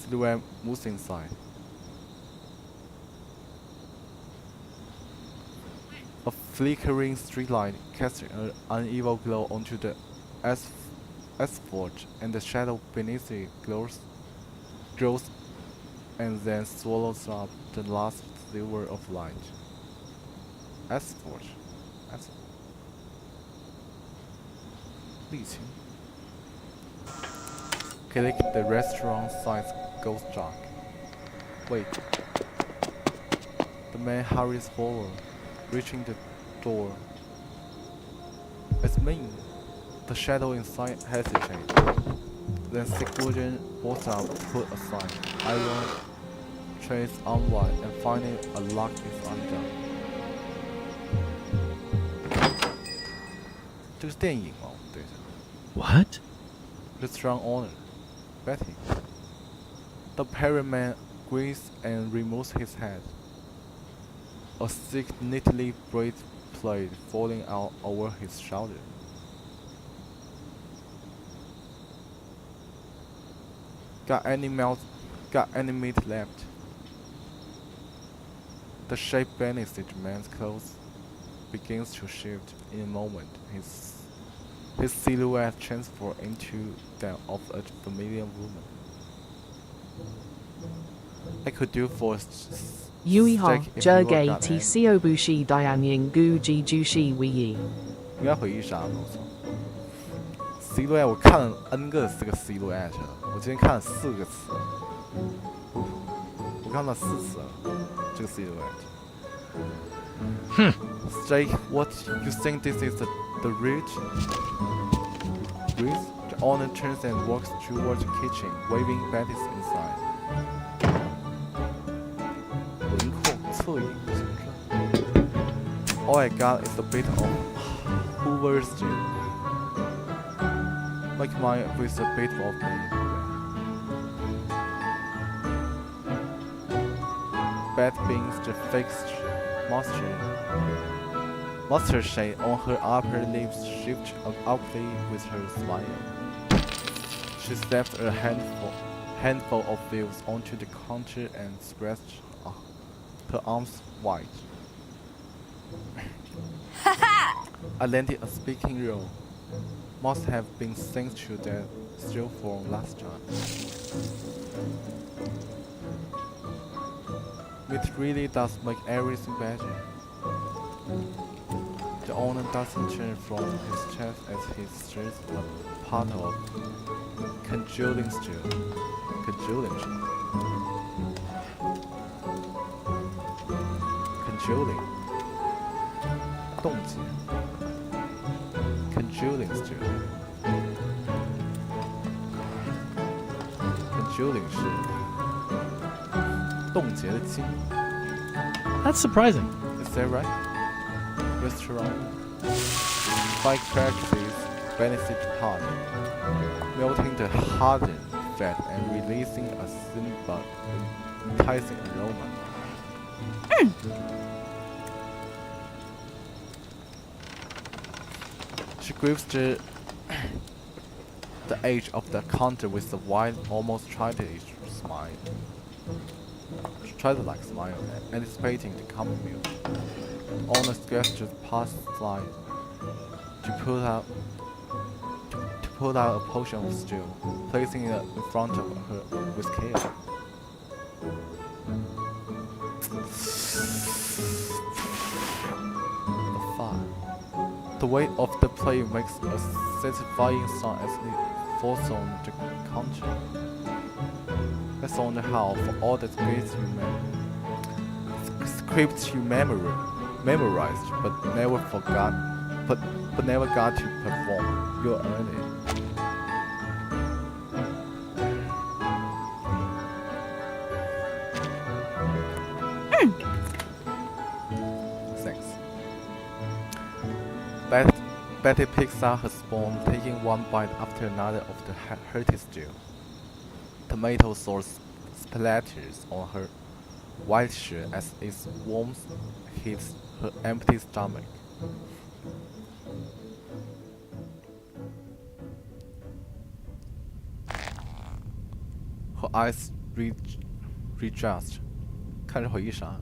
Silhouette moves inside. A flickering streetlight casts an uneven glow onto the asphalt, and the shadow beneath it grows and then swallows up the last sliver of light. Asphalt. 沥青 Click the restaurant sign goes dark. Wait. The man hurries forward, reaching the door. It's me. The shadow inside hesitates. Then Sigurden walks out, put aside. Iron trays unwind, and finding a lock is undone. 这是电影吗？对着。What? Restaurant owner, Betty. The parrot man grins and removes his hat. A thick, neatly braided plate falling out over his shoulder. Got any meat left? The shape beneath the man's clothes begins to shift in a moment. His silhouette transforms into that of a familiar woman. I could do for Yui ha, steak if you Jurgay got ti any. siobushi dianying gu ji jushi wi 应该回忆杀了，我操 ！silhouette 我看了 N 个这个 silhouette 了，我今天看了4个词，我看了4次了，这个 silhouette。Steak, what you think this is the route? Ruth, the owner turns and walks towards the kitchen, waving Betty's inside. 轮廓侧影形状。All I got is a bit of Hoover's stew. Like mine with a bit of me. Bette beans the fixed mustard shade on her upper lips shifted upwardly with her smile. She slapped a handful of bills onto the counter and stretched her arms wide. I landed a speaking role. Must have been thanks to that still from last time. It really does make everything better. The owner doesn't turn from his chest as he stirs a pot of congealing stew. Congealing. Congealing stew. Congealing 是冻结的精。 That's surprising. Is that right? Restaurant. Firecrackers benefit hard, melting the hardened fat and releasing a thin but enticing aroma. She grips the edge of the counter with a wide, almost childish smile. Childlike smile, anticipating the coming meal. Owner gestures past the slide to pull out a portion of stew, placing it in front of her with care. The fire. The weight of the plate makes a satisfying sound as it falls on the counter. That's only how for all the scripts you memorized, but never got to perform. You'll earn it. Thanks. Betty picks up her spoon, taking one bite after another of the hearty stew. Tomato sauce splatters on her white shirt as its warmth hits her empty stomach. Her eyes readjust. 看着回忆杀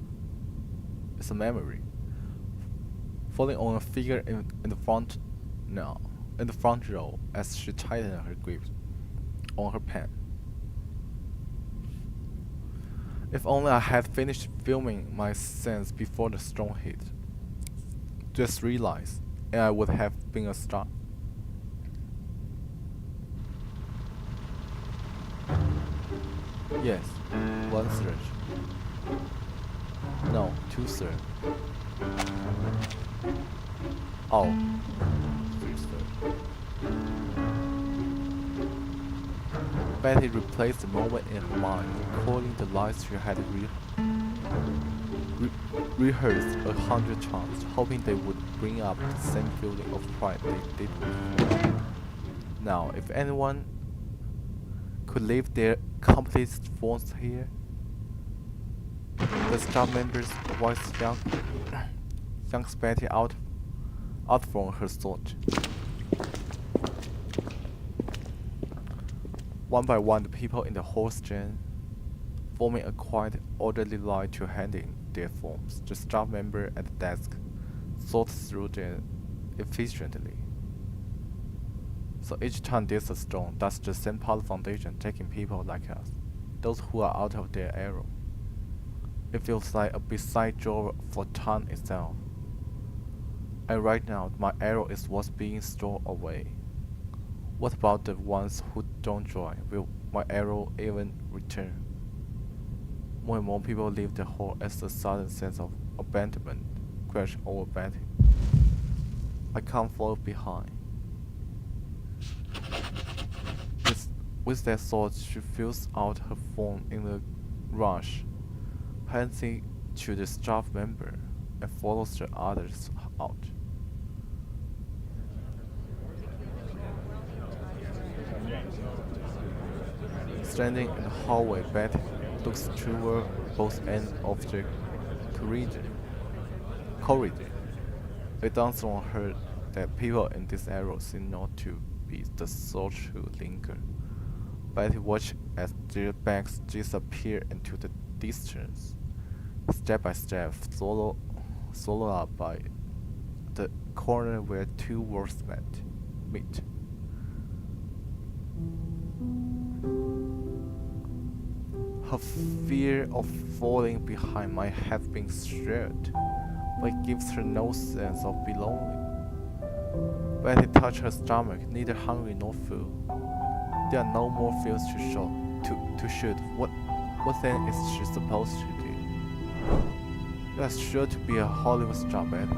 It's a memory. Falling on a figure in the front row as she tightened her grip on her pen. If only I had finished filming my scenes before the storm hit. Just realized, and I would have been a star. Yes, 1/3. No, 2/3. Oh, 3/3. Betty replaced the moment in her mind, recalling the lines she had rehearsed 100 times, hoping they would bring up the same feeling of pride they did before. Now, if anyone could leave their complete phones here, the staff members voiced youngs Betty out from her thought. One by one, the people in the hall stand, forming a quiet, orderly line to hand in. their forms. The staff member at the desk thought through them efficiently. So each time there's a storm, that's the St. Paul Foundation taking people like us, those who are out of their arrow. It feels like a beside job for town itself. And right now, my arrow is what's being stored away. What about the ones who don't join? Will my arrow even return? More and more people leave the hall as a sudden sense of abandonment crash over Bette. I can't fall behind. With that thought, she fills out her form in a rush, hands it to the staff member, and follows the others out. Standing in the hallway, Bette looks toward both ends of the corridor. It dawns on her that people in this area seem not to be the sort who linger. Bette watches as their backs disappear into the distance, step by step, followed up by the corner where two worlds meet. Her fear of falling behind might have been shared, but it gives her no sense of belonging. Bette touches her stomach, neither hungry nor full. There are no more fields to shoot. What then is she supposed to do? That's sure to be a Hollywood star, Bette.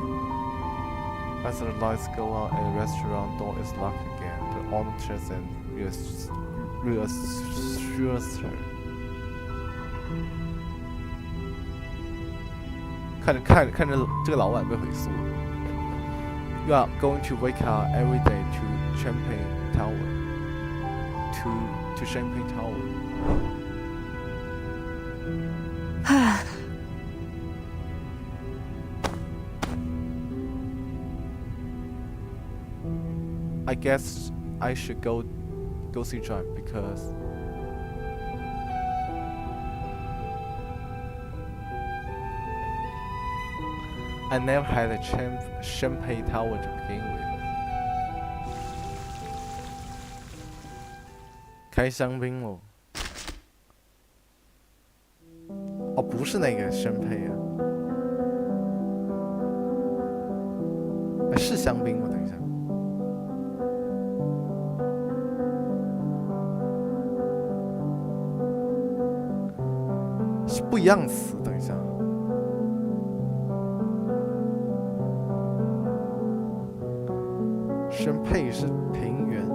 As the lights go out and the restaurant door is locked again, the owner turns and reassures her. 看着这个老外被回溯。You are going to wake up every day to Champagne Tower. To Champagne Tower. I guess I should go see John because I never had a Champagne Tower to begin with. 开香槟喽！哦，不是那个Champagne啊，是香槟吗？等一下，是不一样词。等一下。Champagne 是平原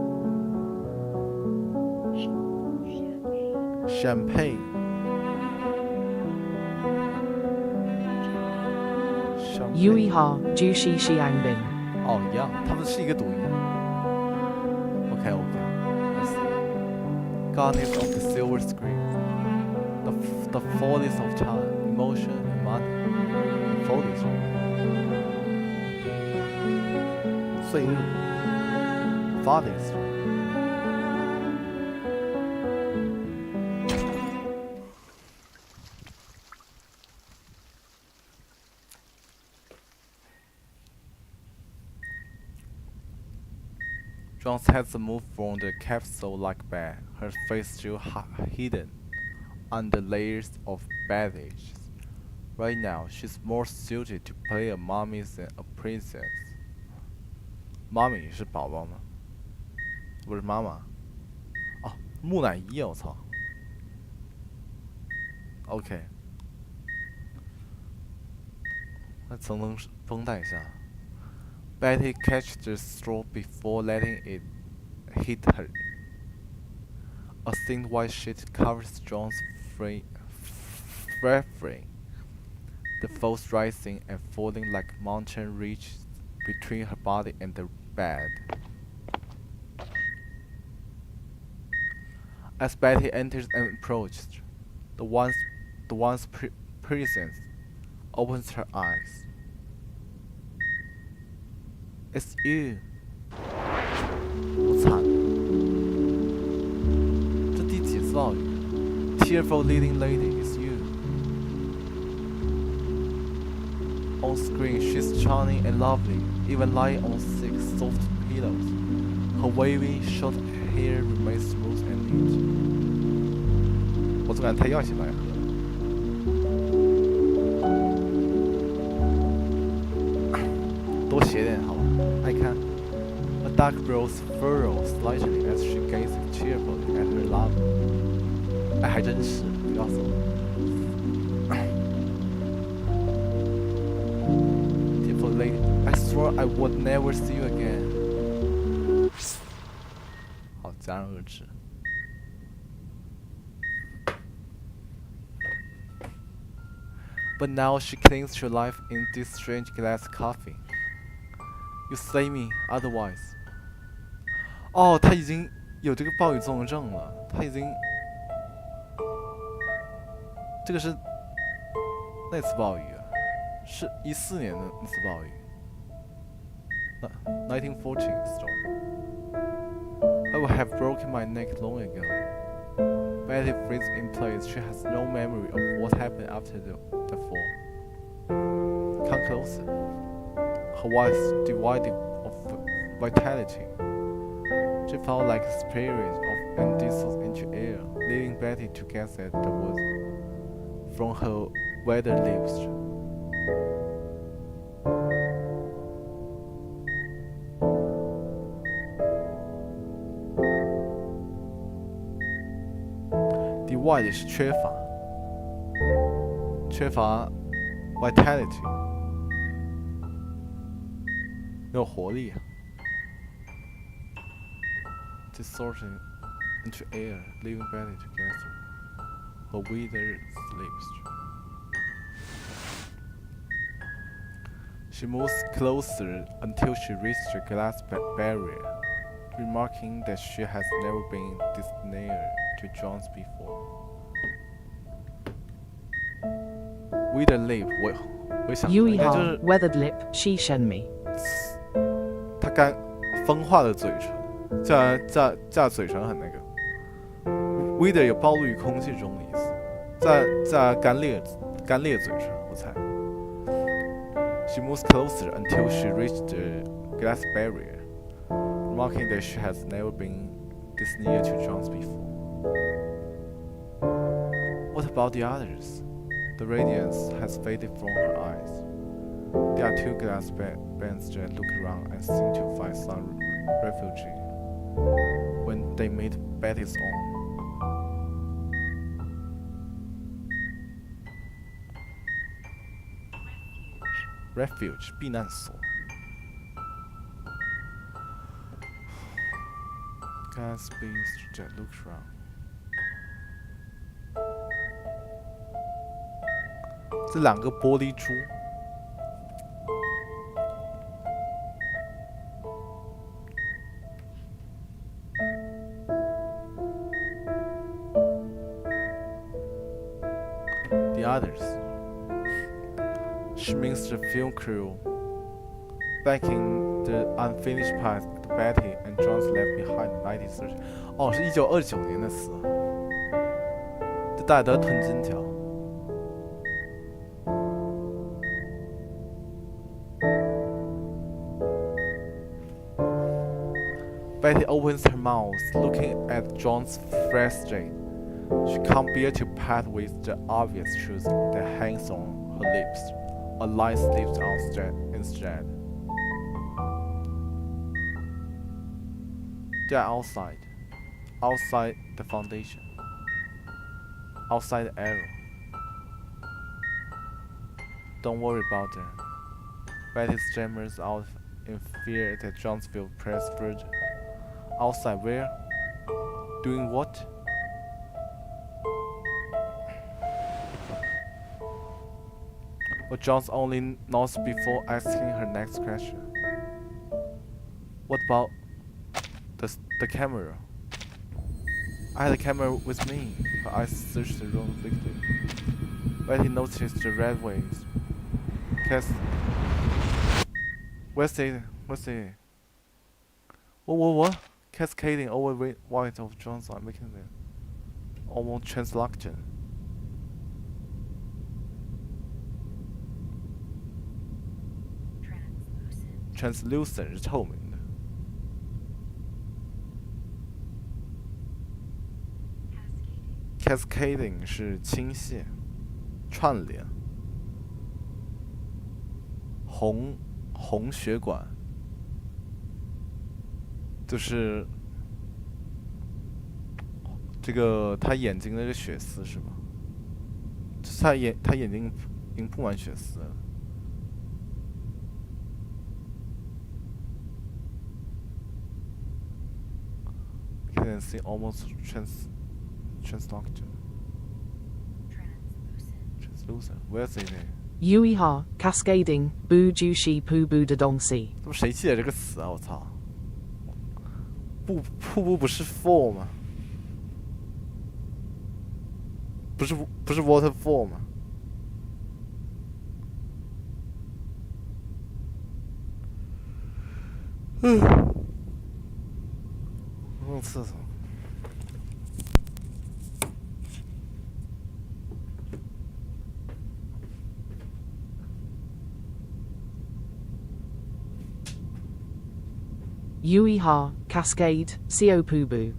，Champagne， Yui Ha, Jushi Xiangbin. 哦，一样，它们是一个读音。OK， Goddess of the silver screen, the follies of time, emotion and money, follies. 罪恶 ，follies。John's has moved from the capsule-like bed, her face still hidden under layers of bandage. Right now, she's more suited to play a mommy than a princess. 妈咪是宝宝吗？不是妈妈。哦，木乃伊，我操。OK。那层层绷带下。Bette catches the straw before letting it hit her. A thin white sheet covers John's frame, the folds rising and falling like mountain ridges between her body and the bed. As Bette enters and approaches, the once presence opens her eyes. It's you. 好惨！这第几次暴雨 ？Tearful leading lady, it's you. on screen, she's charming and lovely, even lying on thick, soft pillows. Her wavy, short hair remains smooth and neat. 我总感觉她要起来喝。多写点好吧，爱看。A dark rose furrow slightly as she gazes cheerfully at her lover. 哎，还真是，你告诉我。Dear lady, I swore I would never see you again. 好，戛然而止。But now she clings to life in this strange glass coffin. You say me otherwise. 哦，他已经有这个暴雨综合症了，他已经，这个是那次暴雨啊，是14年的那次暴雨。1914 storm. I would have broken my neck long ago. Betty freezes in place. She has no memory of what happened after the fall. Come closer. Her voice divided of vitality. She felt like a spirit of indissolved into air, leaving Betty to guess at the words from her weathered lips. Divide 是缺乏 vitality， 没有活力啊。Distorting into air, leaving Betty to guess her withered lips. She moves closer until she reaches the glass barrier, remarking that she has never been this near to John's before. Withered lip， 我想应该就是 weathered lip, she shen me. 她风化的嘴唇，这嘴唇很那个。Wither 有暴露于空气中的意思，在干裂嘴唇，我猜。She moves closer until she reached the glass barrier, remarking that she has never been this near to John's before. What about the others? The radiance has faded from her eyes. There are two glass bands that look around and seem to find some refuge when they meet Betty's own. Refuge 避难所。Glass bands that look around. 这两个玻璃珠。The others. She means the film crew. Back in the unfinished past, Betty and John's left behind in 1930. 哦，是1929年的事。这大家都要吞金条。Betty opens her mouth, looking at John's face. She can't bear to part with the obvious truth that hangs on her lips. A lie slips out instead. They're outside the foundation, outside the arrow. Don't worry about them. Betty stammers out in fear that John's will press further. Outside where? Doing what? But John's only nods before asking her next question. What about the camera? I had a camera with me. Her eyes searched the room quickly. Betty noticed the red waves. What's it? What? Cascading over white of John's eye, making them almost translucent. translucent 是透明的。cascading 是倾泻、串联。红血管就是这个他眼睛的这个血丝是吧？他眼睛已经布满血丝了。Can see almost translucent. Translucent. Where's it? Yui ha, cascading, bu ju shi pu bu de dong si. 这不谁记得这个词啊？我操！瀑布不是 fall 吗？不是 waterfall 吗？我上厕所。Yui ha, cascade, sio pu bu.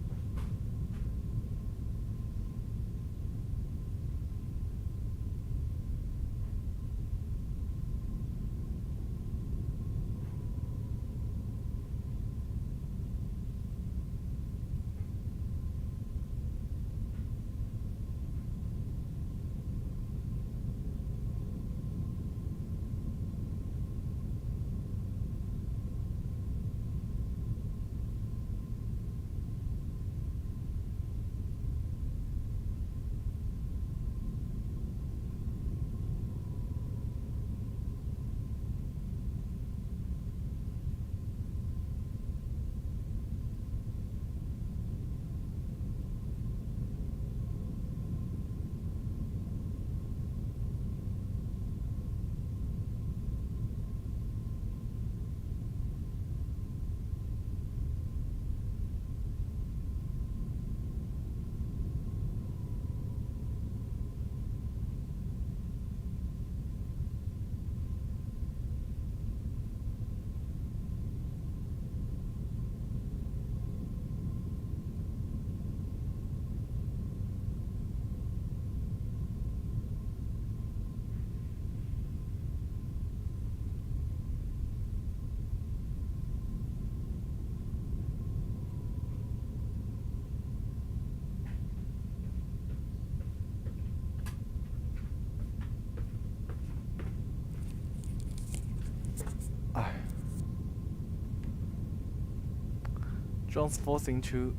Transforce into。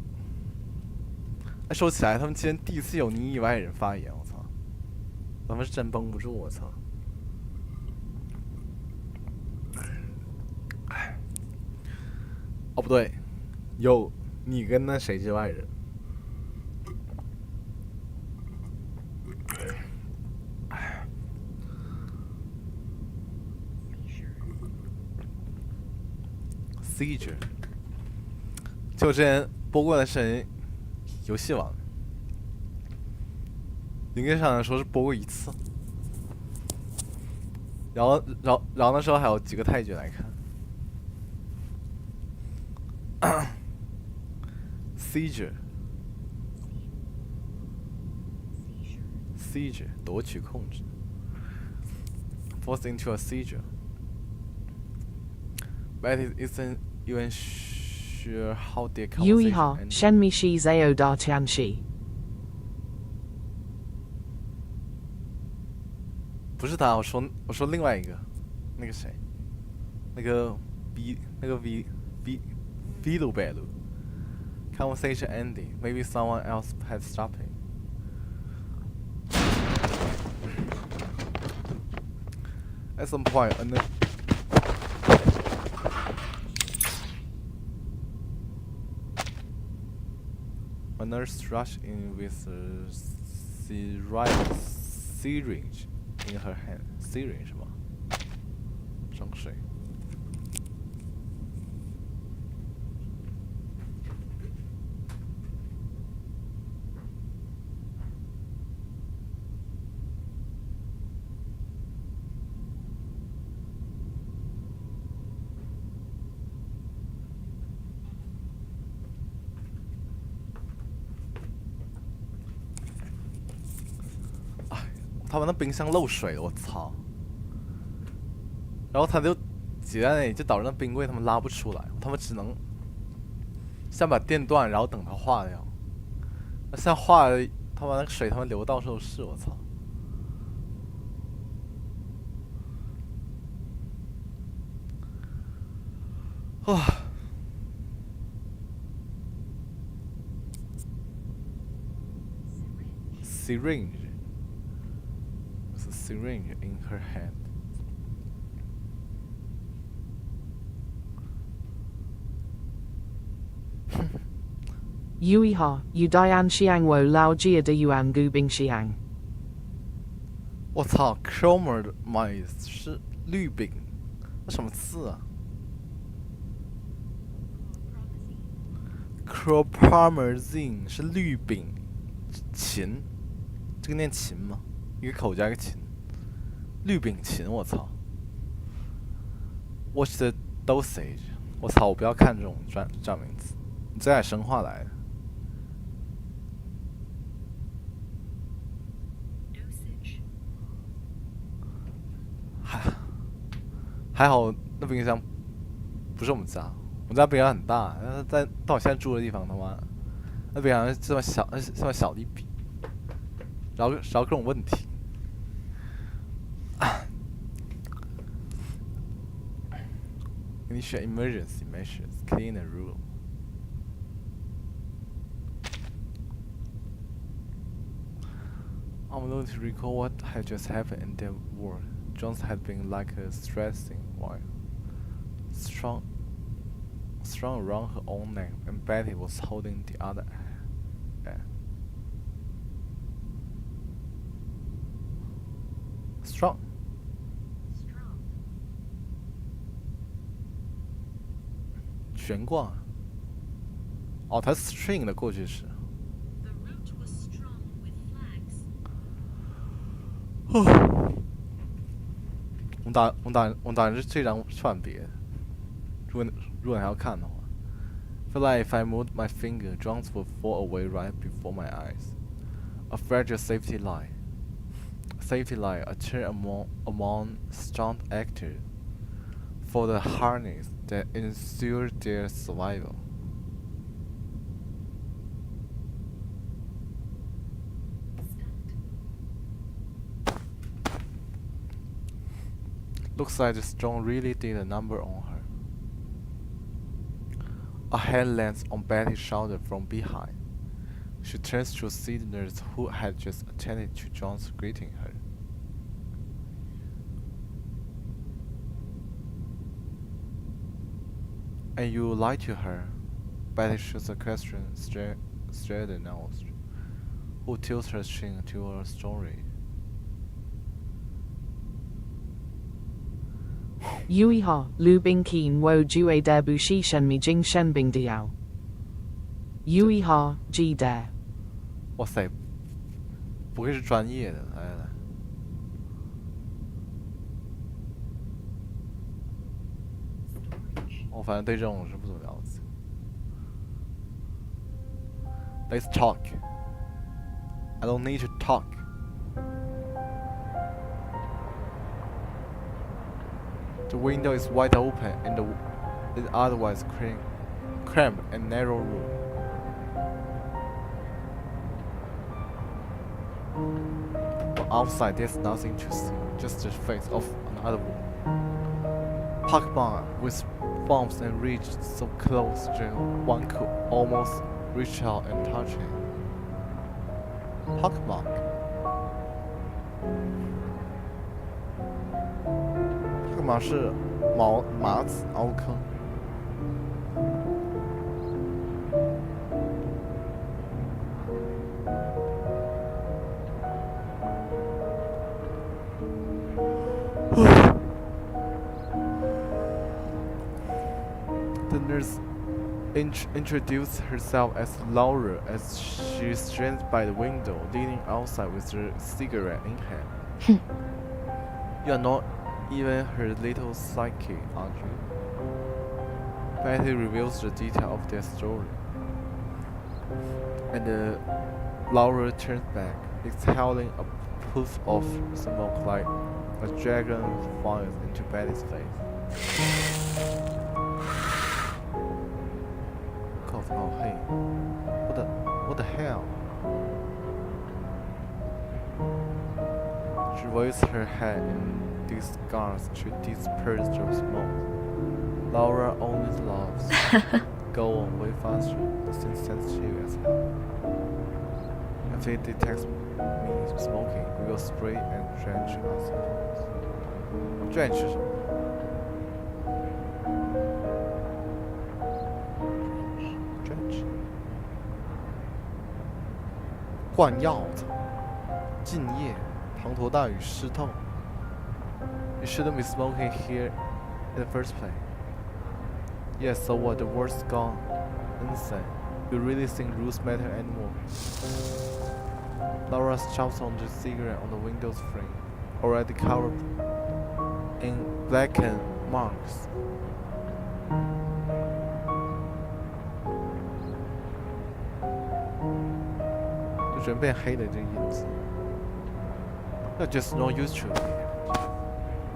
哎，说起来，他们今天第一次有你以外人发言，我操！咱们是真绷不住，我操！哦，不对，有你跟那谁之外人。Seizure。就我之前播过的是游戏王，应该上来说是播过一次，然后那时候还有几个泰剧来看。Seizure 夺取控制 ，force into a seizure. Bette isn't even sure how their Yui conversation ha, ended. shen mi shi zao da tian shi. 不是他，我说另外一个，那个谁，那个 V 鲁贝鲁 ，conversation ending. Maybe someone else had stopped him. At some point, a nurse rushed in with a syringe in her hand. Syringe 吗？装水。他们那冰箱漏水了，我操！然后他就挤在那里，就导致那冰柜他们拉不出来，他们只能先把电断，然后等它化掉。那现在化了，他把那个水他们流到处都是，我操！哇！Syringe. With a syringe in her hand. Yui ha, Udayan Xiang Wo Lao Jia de Yuan Gubing Xiang. 我操 ，Cromer 买是绿饼，那什么字啊 ？Chlorpromazine 是绿饼，琴，这个念琴吗？一个口加一个琴，绿饼琴，我操 ！What's the dosage？ 我操，我不要看这种专名词，你最爱生化来的。还好那冰箱不是我们家，我们家冰箱很大，但我现在住的地方他妈那冰箱这么小的一笔，然后各种问题。给你选 emergency measures, clean the room. I'm going to recall what had just happened in the world. Jones had been like a stressing while strung around her own neck, and Betty was holding the other end. Strong. 悬挂。哦，它 string 的过去式。我打这张算别的，如果你还要看的话 ，feel like if I moved my finger, Jones would fall away right before my eyes. A fragile safety line, a term among stunt actors for the harness that ensured their survival. Looks like the storm really did a number on her. A hand lands on Betty's shoulder from behind. She turns to see the nurse who had just attended to John's greeting her. And you lied to her? Betty shoots a question straight at nose, who tilts her chin to her story. Yui ha, Lu Bing Keen Wo Jue De Bu Shi Shen Mi Jing Shen Bing Diao. Yui ha, Ji De. 哇塞，不愧是专业的，来。我反正对这种是不怎么了解。Let's talk. I don't need to talk. The window is wide open in the otherwise cramped and narrow room. But outside there's nothing to see, just the face of another woman. Pockmarked with bumps and ridges so close that one could almost reach out and touch it. Pockmark. 马是麻子凹坑。The nurse introduced herself as Laura as she stands by the window, leaning outside with her cigarette in hand. You are not even her little psyche, aren't you? Betty reveals the detail of their story. And Laura turns back, exhaling a puff of smoke like a dragon fires into Betty's face. Cough, oh hey. What the hell? She raised her head in disgust to disperse the smoke. Laura always loves. Go on way faster, since sensitive as hell. If it detects me smoking, we will spray and drench us. Drench 是什么 ？Drench 灌药草，浸液，滂沱大雨湿透。You shouldn't be smoking here in the first place. Yes, so what? The world's gone insane. You really think rules matter anymore? Laura chops on the cigarette on the window's frame, already covered in blackened marks. You're just not used to it.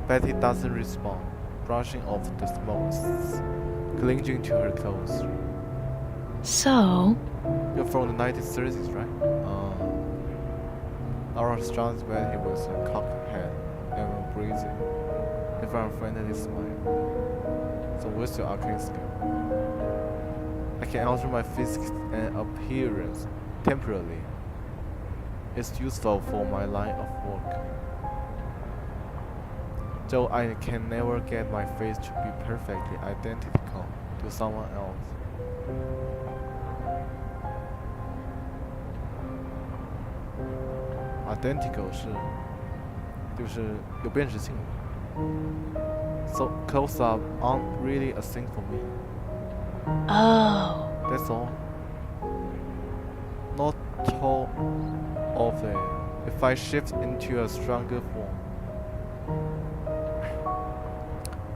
Betty doesn't respond, brushing off the smoke, clinging to her clothes. So? You're from the 1930s, right? Laura strikes Betty with her cocked head and breezy, if I'm friendly smile. So where's your arcane skill? I can alter my physics and appearance temporarily. It's useful for my line of work. Though I can never get my face to be perfectly identical to someone else. Identical 就是有辨识性的。So close up aren't really a thing for me. Oh. That's all. Not all of it. If I shift into a stronger form,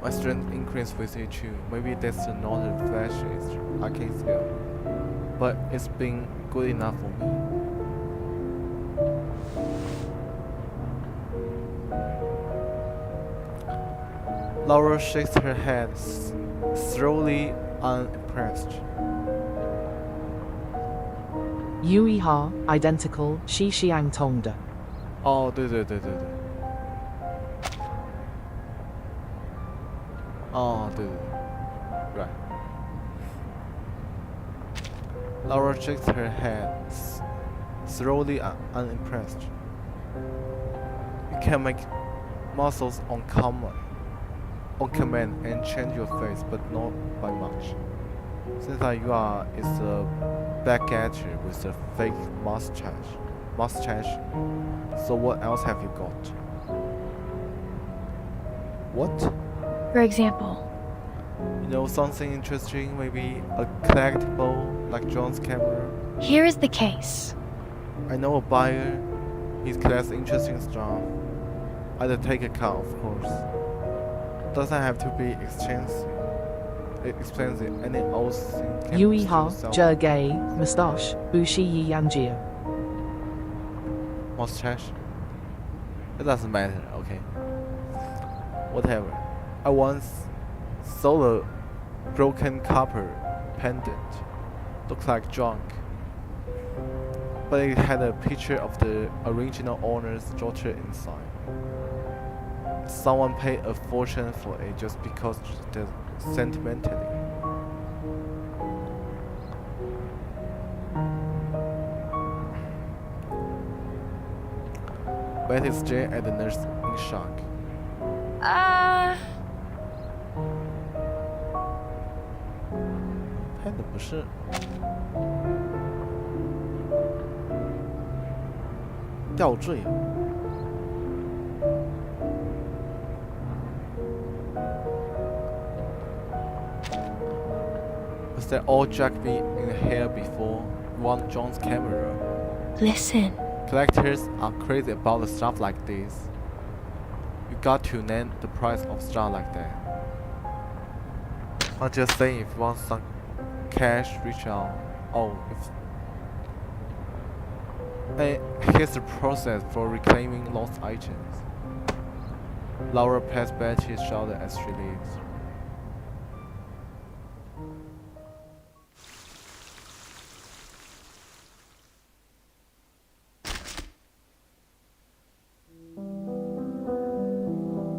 my strength increases with it too. Maybe that's not a flashiest arcane skill, but it's been good enough for me. Laura shakes her head, thoroughly unimpressed. Yui Ha, identical, Shi Xiang Tongda. 哦，对。哦，对。Right. Laura shakes her head, thoroughly unimpressed. You can make muscles on command and change your face, but not by much. Since you are is a backgatter with a fake mustache. So what else have you got? What? For example? You know something interesting, maybe a collectible like John's camera? Here is the case. I know a buyer. He collects interesting stuff. I'd take a cut, of course. Doesn't have to be expensive. Any old thing can Yui still Ha, sell. Gay, Mustache, Bushi Yi Yanjia. Mustache? It doesn't matter, okay. Whatever. I once sold a broken copper pendant. Looked like junk. But it had a picture of the original owner's daughter inside. Someone paid a fortune for it just because the sentimentally. Betty stared at the nurse in shock. 拍的不是吊坠。Was that all Jack be in the hair before? Want John's camera? Listen. Collectors are crazy about the stuff like this. You got to name the price of stuff like that. I'm just saying, if you want some cash, reach out. Oh, if Here's the process for reclaiming lost items. Laura pats Betty's shoulder as she leaves.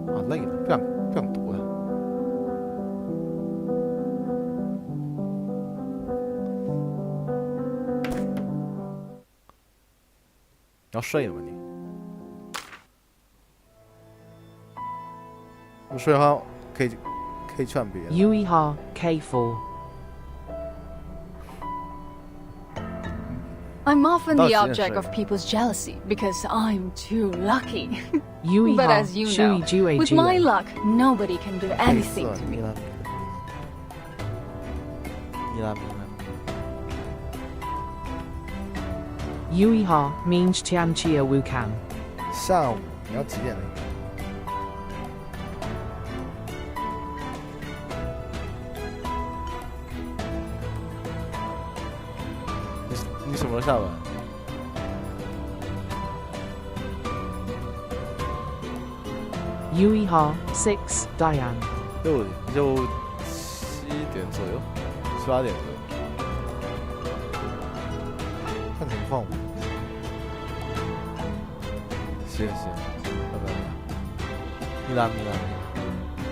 Ah, 累了，不想读了。你要睡了吗你？不睡的话，可以劝别人。 Yuiha, K4. I'm often the object of people's jealousy because I'm too lucky. Yuiha, But as you know, Shui with my luck, nobody can do anything to me. Yuiha, means Tianchia Wukan. 下午你要几点呢？你什么时候下班？Yuiha, 6, Diane. 6点就7点左右，7、8点左右，看情况吧。行，拜拜。米兰。